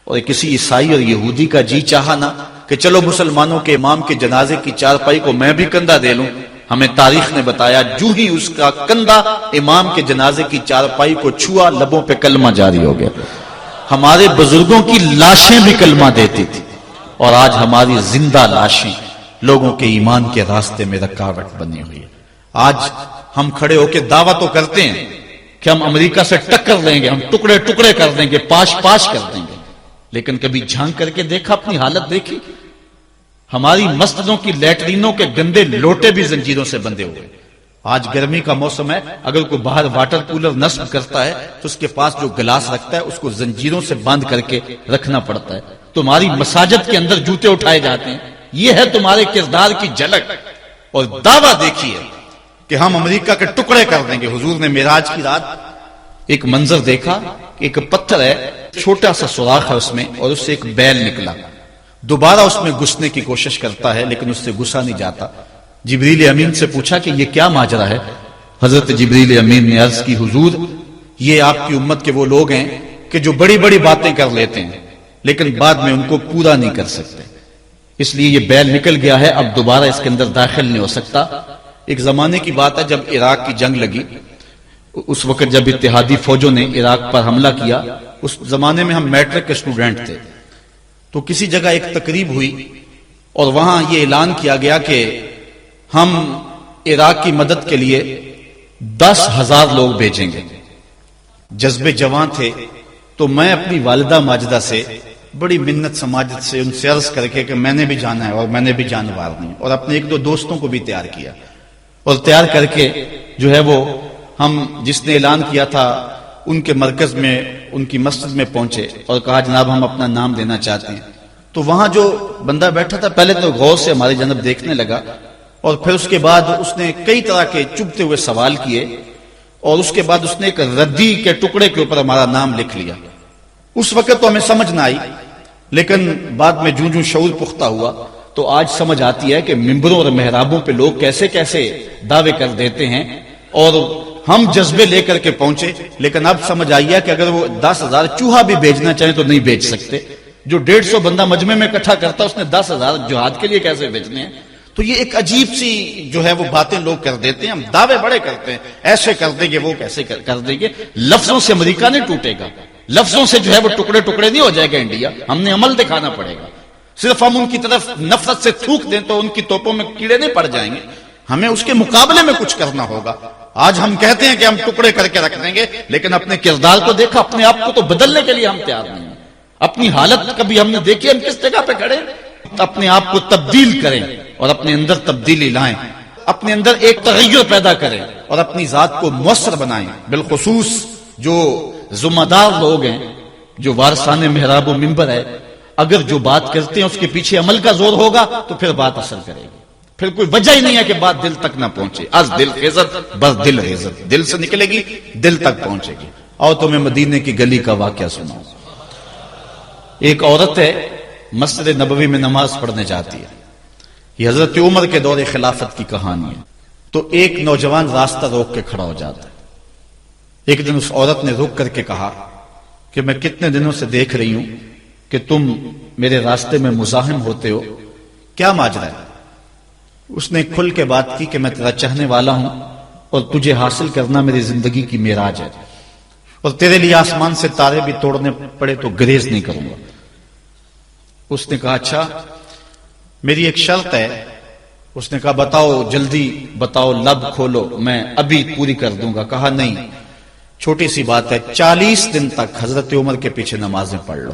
اور کسی عیسائی اور یہودی کا جی چاہا نا کہ چلو مسلمانوں کے امام کے جنازے کی چارپائی کو میں بھی کندھا دے لوں، ہمیں تاریخ نے بتایا جو ہی اس کا کندھا امام کے جنازے کی چارپائی کو چھوا، لبوں پہ کلمہ جاری ہو گیا۔ ہمارے بزرگوں کی لاشیں بھی کلمہ دیتی تھی، اور آج ہماری زندہ لاشیں لوگوں کے ایمان کے راستے میں رکاوٹ بنی ہوئی ہے۔ آج ہم کھڑے ہو کے دعویٰ تو کرتے ہیں کہ ہم امریکہ سے ٹکر لیں گے، ہم ٹکڑے ٹکڑے کر دیں گے، پاش پاش کر دیں گے، لیکن کبھی جھانک کر کے دیکھا، اپنی حالت دیکھی؟ ہماری مسجدوں کی لیٹرینوں کے گندے لوٹے بھی زنجیروں سے بندھے ہوئے۔ آج گرمی کا موسم ہے، اگر کوئی باہر واٹر کولر نصب کرتا ہے تو اس کے پاس جو گلاس رکھتا ہے اس کو زنجیروں سے باندھ کر کے رکھنا پڑتا ہے۔ تمہاری مساجد کے اندر جوتے اٹھائے جاتے ہیں، یہ ہے تمہارے کردار کی جھلک، اور دعویٰ دیکھیے کہ ہم امریکہ کے ٹکڑے کر دیں گے۔ حضور نے معراج کی رات ایک منظر دیکھا، ایک پتھر ہے، چھوٹا سا سوراخ ہے اس میں، اور اس سے ایک بیل نکلا، دوبارہ اس میں گھسنے کی کوشش کرتا ہے لیکن اس سے گھسا نہیں جاتا۔ جبریل امین سے پوچھا کہ یہ کیا ماجرا ہے؟ حضرت جبریل امین نے عرض کی، حضور یہ آپ کی امت کے وہ لوگ ہیں کہ جو بڑی بڑی باتیں کر لیتے ہیں لیکن بعد میں ان کو پورا نہیں کر سکتے، اس لیے یہ بیل نکل گیا ہے، اب دوبارہ اس کے اندر داخل نہیں ہو سکتا۔ ایک زمانے کی بات ہے، جب عراق کی جنگ لگی، اس وقت جب اتحادی فوجوں نے عراق پر حملہ کیا، اس زمانے میں ہم میٹرک کے اسٹوڈنٹ تھے، تو کسی جگہ ایک تقریب ہوئی اور وہاں یہ اعلان کیا گیا کہ ہم عراق کی مدد کے لیے 10,000 لوگ بھیجیں گے۔ جذبے جوان تھے، تو میں اپنی والدہ ماجدہ سے بڑی منت سماجت سے ان سے عرض کر کے کہ میں نے بھی جانا ہے اور میں نے بھی جان وارنی، اور اپنے ایک دو دوستوں کو بھی تیار کیا، اور تیار کر کے جو ہے وہ ہم جس نے اعلان کیا تھا ان کے مرکز میں، ان کی مسجد میں پہنچے اور کہا جناب ہم اپنا نام دینا چاہتے ہیں۔ تو وہاں جو بندہ بیٹھا تھا پہلے تو غور سے ہماری جانب دیکھنے لگا، اور پھر اس کے بعد اس نے کئی طرح کے چبھتے ہوئے سوال کیے، اور اس کے بعد اس نے ایک ردی کے ٹکڑے کے اوپر ہمارا نام لکھ لیا۔ اس وقت تو ہمیں سمجھ نہ آئی، لیکن بعد میں جوں جوں شعور پختہ ہوا تو آج سمجھ آتی ہے کہ ممبروں اور محرابوں پہ لوگ کیسے کیسے دعوے کر دیتے ہیں، اور ہم جذبے لے کر کے پہنچے، لیکن اب سمجھ آئی ہے کہ اگر وہ 10,000 چوہا بھی بھیجنا چاہیں تو نہیں بھیج سکتے۔ جو 150 بندہ مجمع میں اکٹھا کرتا اس نے 10,000 جہاد کے لیے کیسے بھیجنے ہیں؟ تو یہ ایک عجیب سی جو ہے وہ باتیں لوگ کر دیتے ہیں، ہم دعوے بڑے کرتے ہیں، ایسے کر دیں گے وہ کیسے کر دیں گے۔ لفظوں سے امریکہ نہیں ٹوٹے گا، لفظوں سے جو ہے وہ ٹکڑے ٹکڑے نہیں ہو جائے گا انڈیا، ہم نے عمل دکھانا پڑے گا۔ صرف ہم ان کی طرف نفرت سے تھوک دیں تو ان کی توپوں میں کیڑے نہیں پڑ جائیں گے، ہمیں اس کے مقابلے میں کچھ کرنا ہوگا۔ آج ہم کہتے ہیں کہ ہم ٹکڑے کر کے رکھ دیں گے، لیکن اپنے کردار کو دیکھا، اپنے آپ کو تو بدلنے کے لیے ہم تیار نہیں ہیں۔ اپنی حالت کبھی ہم نے دیکھی ہم کس جگہ پہ کھڑے؟ اپنے آپ کو تبدیل کریں اور اپنے اندر تبدیلی لائیں، اپنے اندر ایک تغیر پیدا کریں اور اپنی ذات کو مؤثر بنائیں۔ بالخصوص جو ذمہ دار لوگ ہیں، جو وارثان محراب و منبر ہے، اگر جو بات کرتے ہیں اس کے پیچھے عمل کا زور ہوگا تو پھر بات اثر کرے گی، پھر کوئی وجہ ہی نہیں ہے کہ بات دل تک نہ پہنچے۔ از دل خیزت بس دل خیزت، دل سے نکلے گی دل تک پہنچے گی۔ اور تمہیں مدینے کی گلی کا واقعہ سناؤں۔ ایک عورت ہے، مسجد نبوی میں نماز پڑھنے جاتی ہے، یہ حضرت عمر کے دور خلافت کی کہانی ہے۔ تو ایک نوجوان راستہ روک کے کھڑا ہو جاتا ہے۔ ایک دن اس عورت نے رک کر کے کہا کہ میں کتنے دنوں سے دیکھ رہی ہوں کہ تم میرے راستے میں مزاحم ہوتے ہو، کیا ماجرا ہے؟ اس نے کھل کے بات کی کہ میں تیرا چاہنے والا ہوں اور تجھے حاصل کرنا میری زندگی کی معراج ہے، اور تیرے لیے آسمان سے تارے بھی توڑنے پڑے تو گریز نہیں کروں گا۔ اس نے کہا اچھا میری ایک شرط ہے۔ اس نے کہا بتاؤ، جلدی بتاؤ، لب کھولو، میں ابھی پوری کر دوں گا۔ کہا نہیں، چھوٹی سی بات ہے، 40 دن تک حضرت عمر کے پیچھے نمازیں پڑھ لو،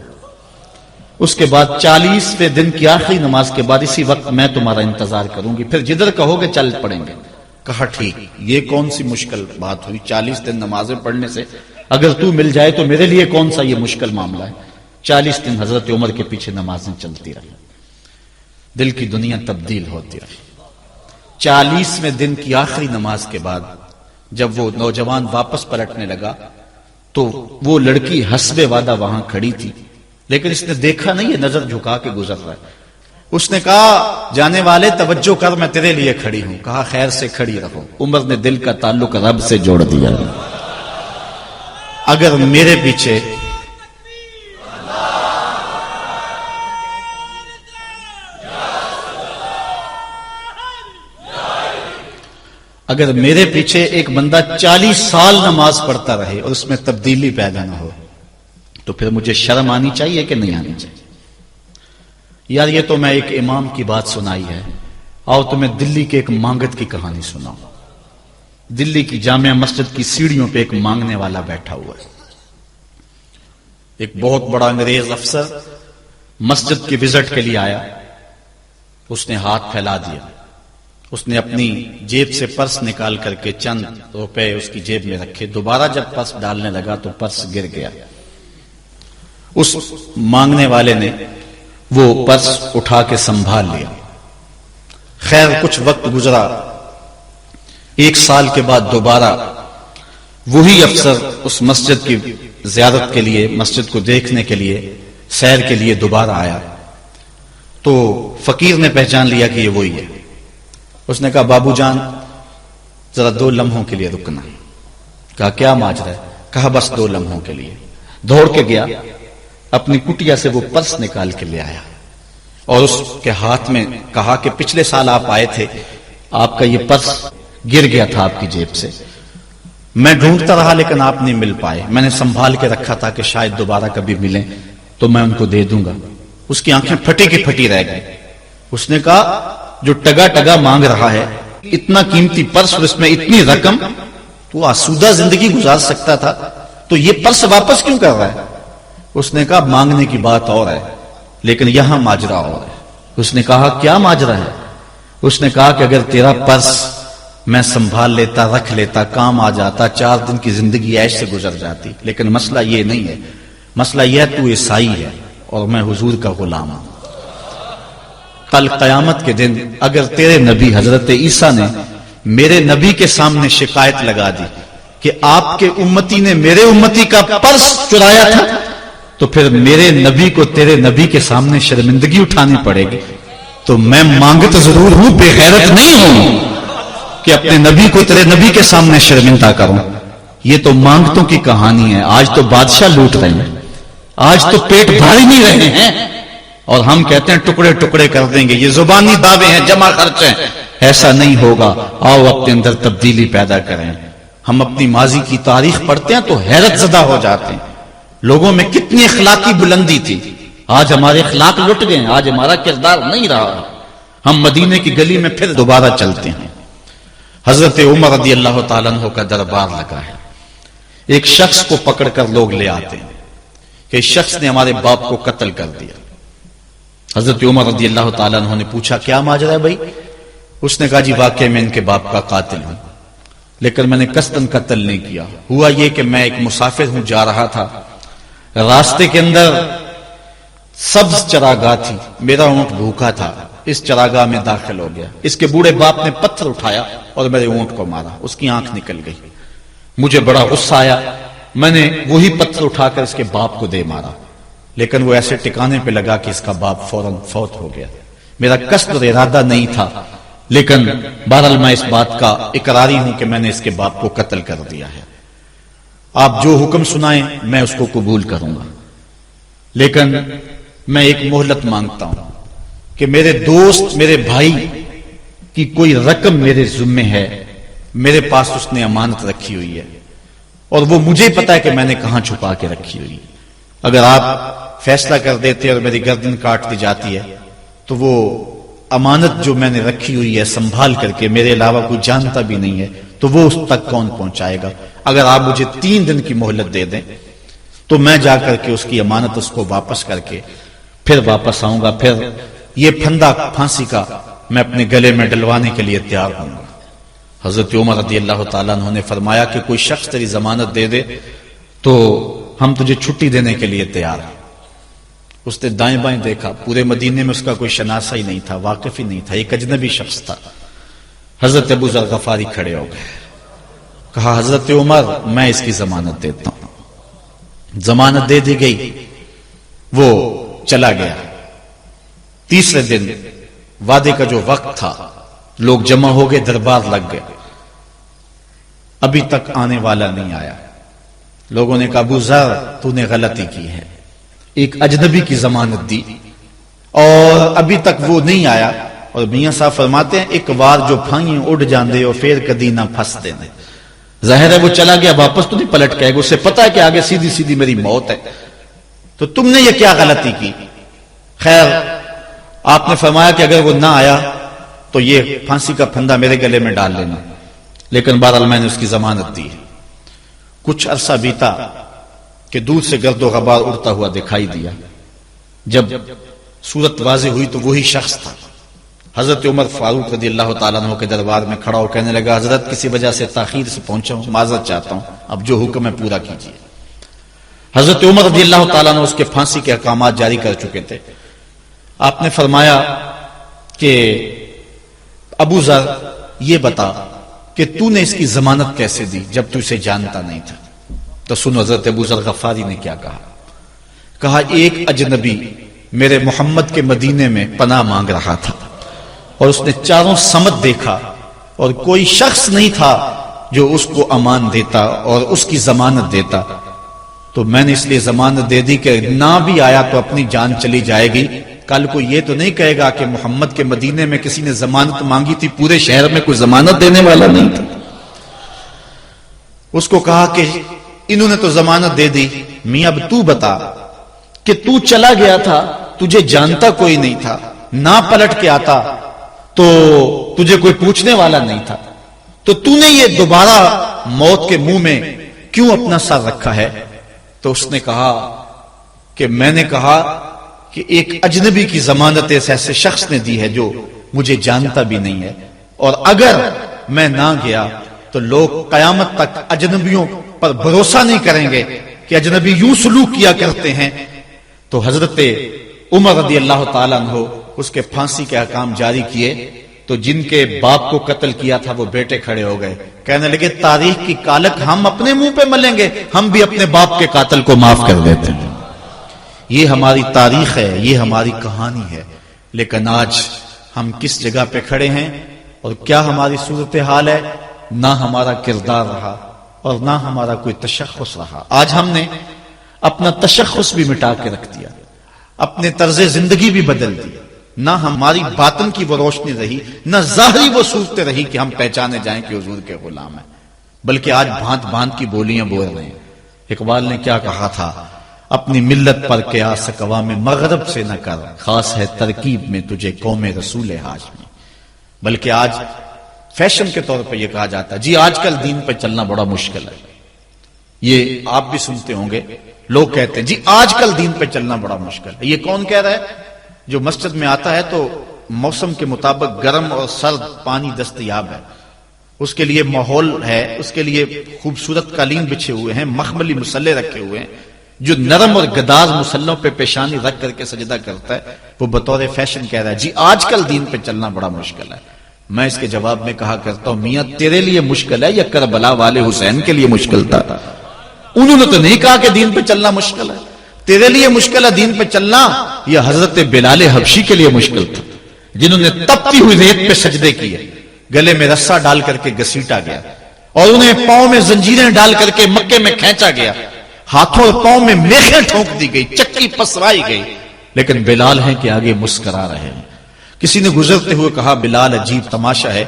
اس کے بعد 40ویں دن کی آخری نماز کے بعد اسی وقت میں تمہارا انتظار کروں گی، پھر جدھر کہو گے چل پڑیں گے۔ کہا ٹھیک، یہ کون سی مشکل بات ہوئی؟ 40 دن نمازیں پڑھنے سے اگر تو مل جائے تو میرے لیے کون سا یہ مشکل معاملہ ہے۔ 40 دن حضرت عمر کے پیچھے نمازیں چلتی رہی، دل کی دنیا تبدیل ہوتی رہی۔ 40ویں دن کی آخری نماز کے بعد جب وہ نوجوان واپس پلٹنے لگا تو وہ لڑکی حسب وعدہ وہاں کھڑی تھی، لیکن اس نے دیکھا نہیں، یہ نظر جھکا کے گزر رہا ہے۔ اس نے کہا جانے والے توجہ کر، میں تیرے لیے کھڑی ہوں۔ کہا خیر سے کھڑی رہو۔ عمر نے دل کا تعلق رب سے جوڑ دیا، اگر میرے پیچھے اگر میرے پیچھے ایک بندہ 40 سال نماز پڑھتا رہے اور اس میں تبدیلی پیدا نہ ہو تو پھر مجھے شرم آنی چاہیے کہ نہیں آنی چاہیے؟ یار یہ تو میں ایک امام کی بات سنائی ہے، آؤ تمہیں دلی کے ایک مانگت کی کہانی سناؤں۔ دلی کی جامع مسجد کی سیڑھیوں پہ ایک مانگنے والا بیٹھا ہوا ہے۔ ایک بہت بڑا انگریز افسر مسجد کی وزٹ کے لیے آیا، اس نے ہاتھ پھیلا دیا، اس نے اپنی جیب سے پرس نکال کر کے چند روپے اس کی جیب میں رکھے، دوبارہ جب پرس ڈالنے لگا تو پرس گر گیا۔ اس مانگنے والے نے وہ پرس اٹھا کے سنبھال لیا۔ خیر کچھ وقت گزرا، 1 سال کے بعد دوبارہ وہی افسر اس مسجد کی زیارت کے لیے، مسجد کو دیکھنے کے لیے، سیر کے لیے دوبارہ آیا تو فقیر نے پہچان لیا کہ یہ وہی ہے۔ اس نے کہا بابو جان ذرا 2 لمحوں کے لیے رکنا۔ کہا کیا ماجرا ہے؟ کہا بس 2 لمحوں کے لیے۔ دوڑ کے گیا، اپنی کٹیا سے وہ پرس نکال کے لے آیا اور اس کے ہاتھ میں کہا کہ پچھلے سال آپ آئے تھے، آپ کا یہ پرس گر گیا تھا آپ کی جیب سے، میں ڈھونڈتا رہا لیکن آپ نہیں مل پائے، میں نے سنبھال کے رکھا تھا کہ شاید دوبارہ کبھی ملیں تو میں ان کو دے دوں گا۔ اس کی آنکھیں پھٹی کی پھٹی رہ گئی۔ اس نے کہا جو ٹگا ٹگا مانگ رہا ہے، اتنا قیمتی پرس اور اس میں اتنی رقم، تو آسودہ زندگی گزار سکتا تھا، تو یہ پرس واپس کیوں کر رہا ہے؟ اس نے کہا مانگنے کی بات اور ہے لیکن یہاں ماجرا اور ہے۔ اس نے کہا کیا ماجرا ہے؟ اس نے کہا کہ اگر تیرا پرس میں سنبھال لیتا، رکھ لیتا، کام آ جاتا، 4 دن کی زندگی ایش سے گزر جاتی، لیکن مسئلہ یہ نہیں ہے، مسئلہ یہ ہے تو عیسائی ہے اور میں حضور کا غلام ہوں۔ کل قیامت کے دن اگر تیرے نبی حضرت عیسیٰ نے میرے نبی کے سامنے شکایت لگا دی کہ آپ کے امتی نے میرے امتی کا پرس چرایا تھا، تو پھر میرے نبی کو تیرے نبی کے سامنے شرمندگی اٹھانی پڑے گی۔ تو میں مانگت ضرور ہوں، بے غیرت نہیں ہوں کہ اپنے نبی کو تیرے نبی کے سامنے شرمندہ کروں۔ یہ تو مانگتوں کی کہانی ہے، آج تو بادشاہ لوٹ رہے ہیں، آج تو پیٹ بھاری نہیں رہے ہیں اور ہم کہتے ہیں ٹکڑے ٹکڑے کر دیں گے، یہ زبانی دعوے ہیں، جمع خرچ ہیں۔ ایسا نہیں ہوگا، آؤ اپنے اندر تبدیلی پیدا کریں۔ ہم اپنی ماضی کی تاریخ پڑھتے ہیں تو حیرت زدہ ہو جاتے ہیں، لوگوں میں کتنی اخلاقی بلندی تھی، آج ہمارے اخلاق لٹ گئے، آج ہمارا کردار نہیں رہا، ہم مدینے کی گلی میں پھر دوبارہ چلتے ہیں۔ حضرت عمر رضی اللہ تعالیٰ عنہ کا دربار لگا ہے، ایک شخص کو پکڑ کر لوگ لے آتے ہیں کہ اس شخص نے ہمارے باپ کو قتل کر دیا۔ حضرت عمر رضی اللہ تعالیٰ عنہ نے پوچھا کیا ماجرا ہے بھائی؟ اس نے کہا جی واقعی میں ان کے باپ کا قاتل ہوں، لیکن میں نے قصداً قتل نہیں کیا، ہوا یہ کہ میں ایک مسافر ہوں، جا رہا تھا، راستے کے اندر سبز چراگاہ تھی، میرا اونٹ بھوکا تھا، اس چراگاہ میں داخل ہو گیا، اس کے بوڑھے باپ نے پتھر اٹھایا اور میرے اونٹ کو مارا، اس کی آنکھ نکل گئی، مجھے بڑا غصہ آیا، میں نے وہی پتھر اٹھا کر اس کے باپ کو دے مارا، لیکن وہ ایسے ٹکانے پہ لگا کہ اس کا باپ فوراً فوت ہو گیا۔ میرا قصد اور ارادہ نہیں تھا، لیکن بہرحال میں اس بات کا اقراری ہوں کہ میں نے اس کے باپ کو قتل کر دیا ہے، آپ جو حکم سنائیں میں اس کو قبول کروں گا، لیکن میں ایک مہلت مانگتا ہوں کہ میرے دوست، میرے بھائی کی کوئی رقم میرے ذمے ہے، میرے پاس اس نے امانت رکھی ہوئی ہے اور وہ مجھے پتا ہے کہ میں نے کہاں چھپا کے رکھی ہوئی ہے، اگر آپ فیصلہ کر دیتے اور میری گردن کاٹ دی جاتی ہے تو وہ امانت جو میں نے رکھی ہوئی ہے سنبھال کر کے، میرے علاوہ کوئی جانتا بھی نہیں ہے، تو وہ اس تک کون پہنچائے گا؟ اگر آپ مجھے 3 دن کی مہلت دے دیں تو میں جا کر کے اس کی امانت اس کو واپس کر کے پھر واپس آؤں گا، پھر یہ پھندا پھانسی کا میں اپنے گلے میں ڈلوانے کے لیے تیار ہوں گا۔ حضرت عمر رضی اللہ تعالیٰ عنہ نے فرمایا کہ کوئی شخص تیری ضمانت دے دے تو ہم تجھے چھٹی دینے کے لیے تیار ہیں۔ اس نے دائیں بائیں دیکھا، پورے مدینے میں اس کا کوئی شناسہ ہی نہیں تھا، واقف ہی نہیں تھا، ایک اجنبی شخص تھا۔ حضرت ابو ذر غفاری کھڑے ہو گئے، کہا حضرت عمر میں اس کی ضمانت دیتا ہوں۔ ضمانت دے دی گئی، وہ چلا گیا۔ تیسرے دن وعدے کا جو وقت تھا، لوگ جمع ہو گئے، دربار لگ گئے، ابھی تک آنے والا نہیں آیا۔ لوگوں نے کہا ابو ذر تو نے غلطی کی ہے، ایک اجنبی کی ضمانت دی اور ابھی تک وہ نہیں آیا، اور میاں صاحب فرماتے ہیں ایک بار جو پھائیں اڑ جاندے ہو پھر کدی نہ پھنس دینے. ظاہر ہے وہ چلا گیا واپس تو نہیں پلٹ کے آئے گا, اسے پتا ہے کہ آگے سیدھی سیدھی میری موت ہے, تو تم نے یہ کیا غلطی کی. خیر آپ نے فرمایا کہ اگر وہ نہ آیا تو یہ پھانسی کا پھندا میرے گلے میں ڈال لینا, لیکن بہرحال میں نے اس کی ضمانت دی. کچھ عرصہ بیتا کہ دور سے گرد و غبار اڑتا ہوا دکھائی دیا. جب صورت واضح ہوئی تو وہی شخص تھا. حضرت عمر فاروق رضی اللہ تعالیٰ عنہ کے دربار میں کھڑا ہو کہنے لگا, حضرت کسی وجہ سے تاخیر سے پہنچا ہوں, معذرت چاہتا ہوں, اب جو حکم ہے پورا کیجیے. حضرت عمر رضی اللہ تعالیٰ عنہ اس کے پھانسی کے احکامات جاری کر چکے تھے. آپ نے فرمایا کہ ابو ذر یہ بتا کہ تو نے اس کی ضمانت کیسے دی جب تو اسے جانتا نہیں تھا. تو سنو حضرت ابو ذر غفاری نے کیا کہا, ایک اجنبی میرے محمد کے مدینے میں پناہ مانگ رہا تھا اور اس نے چاروں سمت دیکھا اور کوئی شخص نہیں تھا جو اس کو امان دیتا اور اس کی ضمانت دیتا, تو میں نے اس لیے ضمانت دے دی کہ نہ بھی آیا تو اپنی جان چلی جائے گی. کل کو یہ تو نہیں کہے گا کہ محمد کے مدینے میں کسی نے ضمانت مانگی تھی, پورے شہر میں کوئی ضمانت دینے والا نہیں تھا. اس کو کہا کہ انہوں نے تو ضمانت دے دی, میاں اب تو بتا کہ تو چلا گیا تھا, تجھے جانتا کوئی نہیں تھا, نہ پلٹ کے آتا تو تجھے کوئی پوچھنے والا نہیں تھا, تو تو نے یہ دوبارہ موت کے منہ میں کیوں اپنا سر رکھا ہے. تو اس نے کہا کہ میں نے کہا کہ ایک اجنبی کی ضمانت ایسے شخص نے دی ہے جو مجھے جانتا بھی نہیں ہے, اور اگر میں نہ گیا تو لوگ قیامت تک اجنبیوں پر بھروسہ نہیں کریں گے کہ اجنبی یوں سلوک کیا کرتے ہیں. تو حضرت عمر رضی اللہ تعالیٰ عنہ اس کے پھانسی کے احکام جاری کیے, تو جن کے باپ کو قتل کیا تھا وہ بیٹے کھڑے ہو گئے, کہنے لگے تاریخ کی کالک ہم اپنے منہ پہ ملیں گے, ہم بھی اپنے باپ کے قاتل کو معاف کر دیتے ہیں. یہ ہماری تاریخ ہے, یہ ہماری کہانی ہے. لیکن آج ہم کس جگہ پہ کھڑے ہیں اور کیا ہماری صورتحال ہے, نہ ہمارا کردار رہا اور نہ ہمارا کوئی تشخص رہا. آج ہم نے اپنا تشخص بھی مٹا کے رکھ دیا, اپنے طرز زندگی بھی بدل دی. نہ ہماری باطن کی وہ روشنی رہی, نہ ظاہری وہ صورتیں رہی کہ ہم پہچانے جائیں کہ حضور کے غلام ہیں, بلکہ آج بھانت بھانت کی بولیاں بول رہے ہیں. اقبال نے کیا کہا تھا, اپنی ملت پر قیاس اقوام مغرب سے نہ کر, خاص ہے ترکیب میں تجھے قوم رسول ہاشمی. بلکہ آج فیشن کے طور پر یہ کہا جاتا ہے جی آج کل دین پہ چلنا بڑا مشکل ہے. یہ آپ بھی سنتے ہوں گے, لوگ کہتے ہیں جی آج کل دین پہ چلنا بڑا مشکل ہے. یہ کون کہہ رہا ہے؟ جو مسجد میں آتا ہے تو موسم کے مطابق گرم اور سرد پانی دستیاب ہے, اس کے لیے ماحول ہے, اس کے لیے خوبصورت قالین بچھے ہوئے ہیں, مخملی مسلے رکھے ہوئے ہیں, جو نرم اور گداز مسلوں پہ پیشانی رکھ کر کے سجدہ کرتا ہے, وہ بطور فیشن کہہ رہا ہے جی آج کل دین پہ چلنا بڑا مشکل ہے. میں اس کے جواب میں کہا کرتا ہوں, میاں تیرے لیے مشکل ہے یا کربلا والے حسین کے لیے مشکل تھا؟ انہوں نے تو نہیں کہا کہ دین پہ چلنا مشکل ہے. تیرے لیے مشکل ہے دین پہ چلنا یا حضرت بلال حبشی کے لیے مشکل تھا, جنہوں نے تپتی ہوئی ریت پہ سجدے کیے, گلے میں رسا ڈال کر کے گھسیٹا گیا اور انہیں پاؤں میں زنجیریں ڈال کر کے مکے میں کھینچا گیا, ہاتھوں اور پاؤں میں میخیں ٹھونک دی گئی, چکی پسرائی گئی, لیکن بلال ہیں کہ آگے مسکرا رہے ہیں. کسی نے گزرتے ہوئے کہا بلال عجیب تماشا ہے,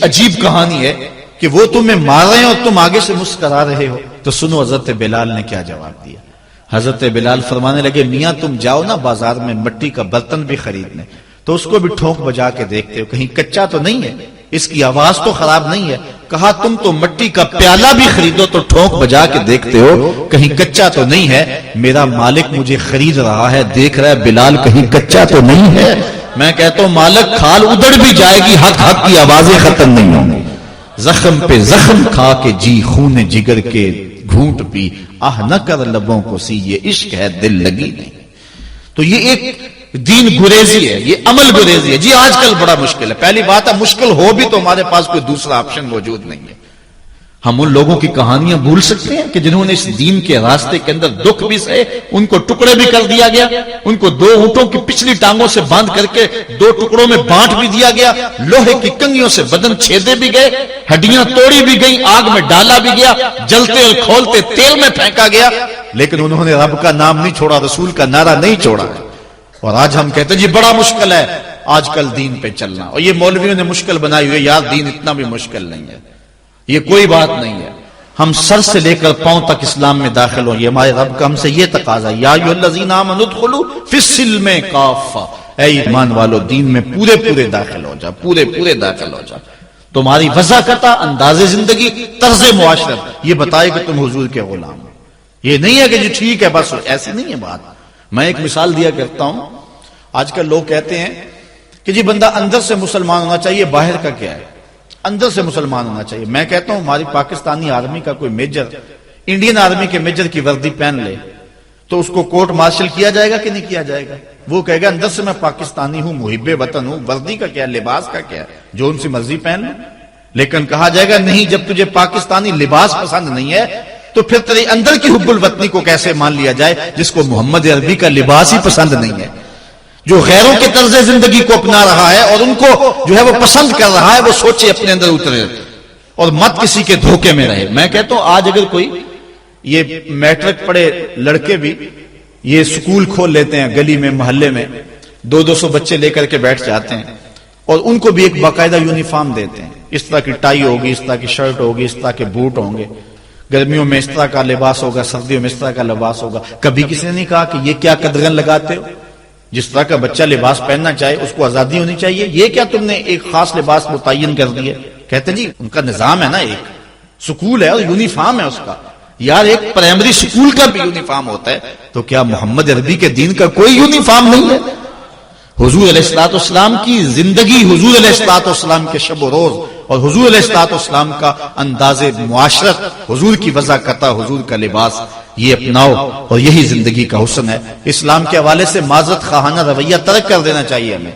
عجیب کہانی ہے کہ وہ تمہیں مار رہے ہیں اور تم آگے سے مسکرا رہے ہو. تو سنو حضرت بلال نے کیا جواب دیا. حضرت بلال فرمانے لگے میاں تم جاؤ نا بازار میں مٹی کا برتن بھی خریدنے, تو اس کو بھی ٹھونک بجا کے دیکھتے ہو کہیں کچا تو نہیں ہے, اس کی آواز تو خراب نہیں ہے. کہا تم تو مٹی کا پیالہ بھی خریدو تو ٹھونک بجا کے دیکھتے ہو کہیں کچا تو نہیں ہے. میرا مالک مجھے خرید رہا ہے, دیکھ رہا ہے بلال کہیں کچا تو نہیں ہے. میں کہتا ہوں مالک کھال ادڑ بھی جائے گی, حق حق کی آوازیں ختم نہیں ہوں گی. زخم پہ زخم کھا کے جی خون جگر کے گھونٹ پی, آہ نہ کر لبوں کو سی, یہ عشق ہے دل لگی نہیں. تو یہ ایک دین گریزی ہے, یہ عمل گریزی ہے. جی آج کل بڑا مشکل ہے. پہلی بات ہے مشکل ہو بھی تو ہمارے پاس کوئی دوسرا آپشن موجود نہیں ہے. ہم ان لوگوں کی کہانیاں بھول سکتے ہیں کہ جنہوں نے اس دین کے راستے کے اندر دکھ بھی سہے, ان کو ٹکڑے بھی کر دیا گیا, ان کو 2 اونٹوں کی پچھلی ٹانگوں سے باندھ کر کے 2 ٹکڑوں میں بانٹ بھی دیا گیا, لوہے کی کنگھیوں سے بدن چھیدے بھی گئے, ہڈیاں توڑی بھی گئیں, آگ میں ڈالا بھی گیا, جلتے اور کھولتے تیل میں پھینکا گیا, لیکن انہوں نے رب کا نام نہیں چھوڑا, رسول کا نعرہ نہیں چھوڑا. اور آج ہم کہتے ہیں جی بڑا مشکل ہے, آج کل دین پہ چلنا، اور یہ مولویوں نے مشکل بنائی ہوئی ہے، یار دین اتنا بھی مشکل نہیں ہے، یہ کوئی بات نہیں ہے، ہم سر سے لے کر پاؤں تک اسلام میں داخل ہوں، یہ ہمارے رب کا ہم سے یہ تقاضا ہے، یا ایھا الذین آمنوا ادخلوا فی السلم کافہ، اے ایمان والو دین میں پورے داخل ہو جا، پورے داخل ہو جا، تمہاری وضاحت، انداز زندگی، طرز معاشرت یہ بتائے کہ تم حضور کے غلام ہو، یہ نہیں ہے کہ جی ٹھیک ہے بس، ایسی نہیں ہے بات۔ میں ایک مثال دیا کرتا ہوں، آج کل لوگ کہتے ہیں کہ جی بندہ اندر سے مسلمان ہونا چاہیے، باہر کا کیا ہے، اندر سے مسلمان ہونا چاہیے۔ میں کہتا ہوں ہماری پاکستانی آرمی کا کوئی میجر انڈین آرمی کے میجر کی وردی پہن لے تو اس کو کورٹ مارشل کیا جائے گا کہ نہیں کیا جائے گا؟ وہ کہے گا اندر سے میں پاکستانی ہوں، محب وطن ہوں، وردی کا کیا، لباس کا کیا، جو ان سے مرضی پہن لو۔ لیکن کہا جائے گا نہیں، جب تجھے پاکستانی لباس پسند نہیں ہے تو پھر تیرے اندر کی حب الوطنی کو کیسے مان لیا جائے جس کو محمد عربی کا لباس ہی پسند نہیں ہے، جو غیروں کے طرز زندگی کو اپنا رہا ہے اور ان کو جو ہے وہ پسند کر رہا ہے، وہ سوچے اپنے اندر اترے اور مت کسی کے دھوکے میں رہے۔ میں کہتا ہوں آج اگر کوئی یہ میٹرک پڑھے لڑکے بھی یہ سکول کھول لیتے ہیں گلی میں، محلے میں 200 بچے لے کر کے بیٹھ جاتے ہیں اور ان کو بھی ایک باقاعدہ یونیفارم دیتے ہیں، اس طرح کی ٹائی ہوگی، اس طرح کی شرٹ ہوگی، اس طرح کے بوٹ ہوں گے، گرمیوں میں اس طرح کا لباس ہوگا، سردیوں میں اس طرح کا لباس ہوگا۔ کبھی کسی نے نہیں کہا کہ یہ کیا قدغن لگاتے ہو، جس طرح کا بچہ لباس پہننا چاہے اس کو آزادی ہونی چاہیے، یہ کیا تم نے ایک خاص لباس متعین کر دیا؟ کہتے ہیں جی ان کا نظام ہے نا، ایک سکول ہے اور یونیفارم ہے اس کا۔ یار ایک پرائمری سکول کا بھی یونیفارم ہوتا ہے، تو کیا محمد عربی کے دین کا کوئی یونیفارم نہیں ہے؟ حضور علیہ الصلوۃ والسلام کی زندگی، حضور علیہ الصلوۃ والسلام کے شب و روز اور حضور علیہ الصلوۃ والسلام کا انداز معاشرت، حضور کی وضاحت، حضور کا لباس، یہ اپناؤ اور یہی زندگی کا حسن ہے۔ اسلام کے حوالے سے معذرت خواہانہ رویہ ترک کر دینا چاہیے ہمیں۔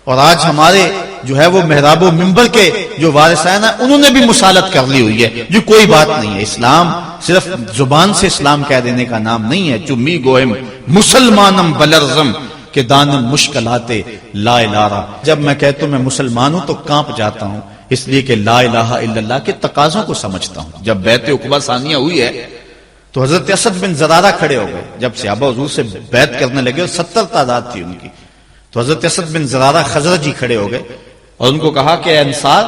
اور آج ہمارے جو ہے وہ محراب و منبر کے جو وارثین ہیں انہوں نے بھی مسالت کر لی ہوئی ہے، جو کوئی بات نہیں ہے۔ اسلام صرف زبان سے اسلام کہہ دینے کا نام نہیں ہے، چمی گوہم مسلمانم بلرزم کہ دانم مشکلات لا الہ۔ جب میں کہتا ہوں میں مسلمان ہوں تو کانپ جاتا ہوں، اس لیے کہ لا الہ الا اللہ کے تقاضوں کو سمجھتا ہوں۔ جب بیعت عقبہ ثانیہ ہوئی ہے تو حضرت اسد بن زرارہ کھڑے ہو گئے، جب صحابہ حضور سے بیعت کرنے لگے اور 70 تعداد تھی ان کی، تو حضرت اسد بن زرارہ خزرجی کھڑے ہو گئے اور ان کو کہا کہ اے انصار،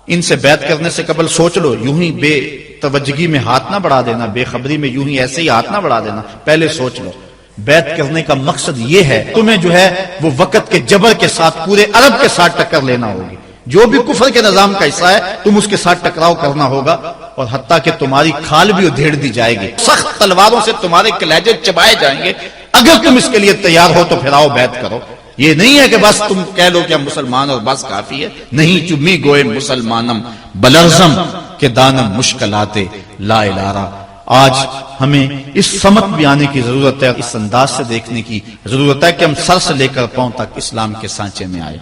ان سے بیعت کرنے سے قبل سوچ لو، یوں ہی بے توجہی میں ہاتھ نہ بڑھا دینا، بے خبری میں یوں ہی ایسے ہی ہاتھ نہ بڑھا دینا، پہلے سوچ لو۔ بیعت کرنے کا مقصد یہ ہے تمہیں جو ہے وہ وقت کے جبر کے ساتھ پورے عرب کے ساتھ ٹکر لینا ہوگی، جو بھی کفر کے نظام کا حصہ ہے تم اس کے ساتھ ٹکراؤ کرنا ہوگا، اور حتیٰ کہ تمہاری کھال بھی ادھیڑ دی جائے گی، سخت تلواروں سے تمہارے کلیجے چبائے جائیں گے، اگر تم اس کے لیے تیار ہو تو پھر آؤ بیعت کرو۔ یہ نہیں ہے کہ بس تم کہہ لو کہ ہم مسلمان اور بس کافی ہے، نہیں، چمی گوئے مسلمانم بلرزم کہ دانم مشکلات لا الہ۔ آج ہمیں اس سمت بھی آنے کی ضرورت ہے، اس انداز سے دیکھنے کی ضرورت ہے کہ ہم سر سے لے کر پاؤں تک اسلام کے سانچے میں آئے۔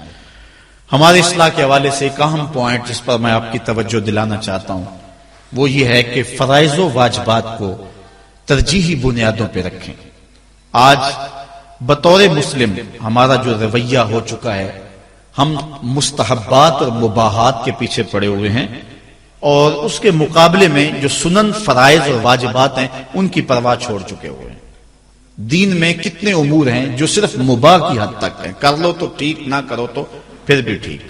ہمارے اصلاح کے حوالے سے ایک اہم پوائنٹ جس پر میں آپ کی توجہ دلانا چاہتا ہوں وہ یہ ہے کہ فرائض و واجبات کو ترجیحی بنیادوں پہ رکھیں۔ آج بطور مسلم ہمارا جو رویہ ہو چکا ہے، ہم مستحبات اور مباحات کے پیچھے پڑے ہوئے ہیں، اور اس کے مقابلے میں جو سنن، فرائض اور واجبات ہیں ان کی پرواہ چھوڑ چکے ہوئے ہیں۔ دین میں کتنے امور ہیں جو صرف مباح کی حد تک ہیں، کر لو تو ٹھیک، نہ کرو تو پھر بھی ٹھیک،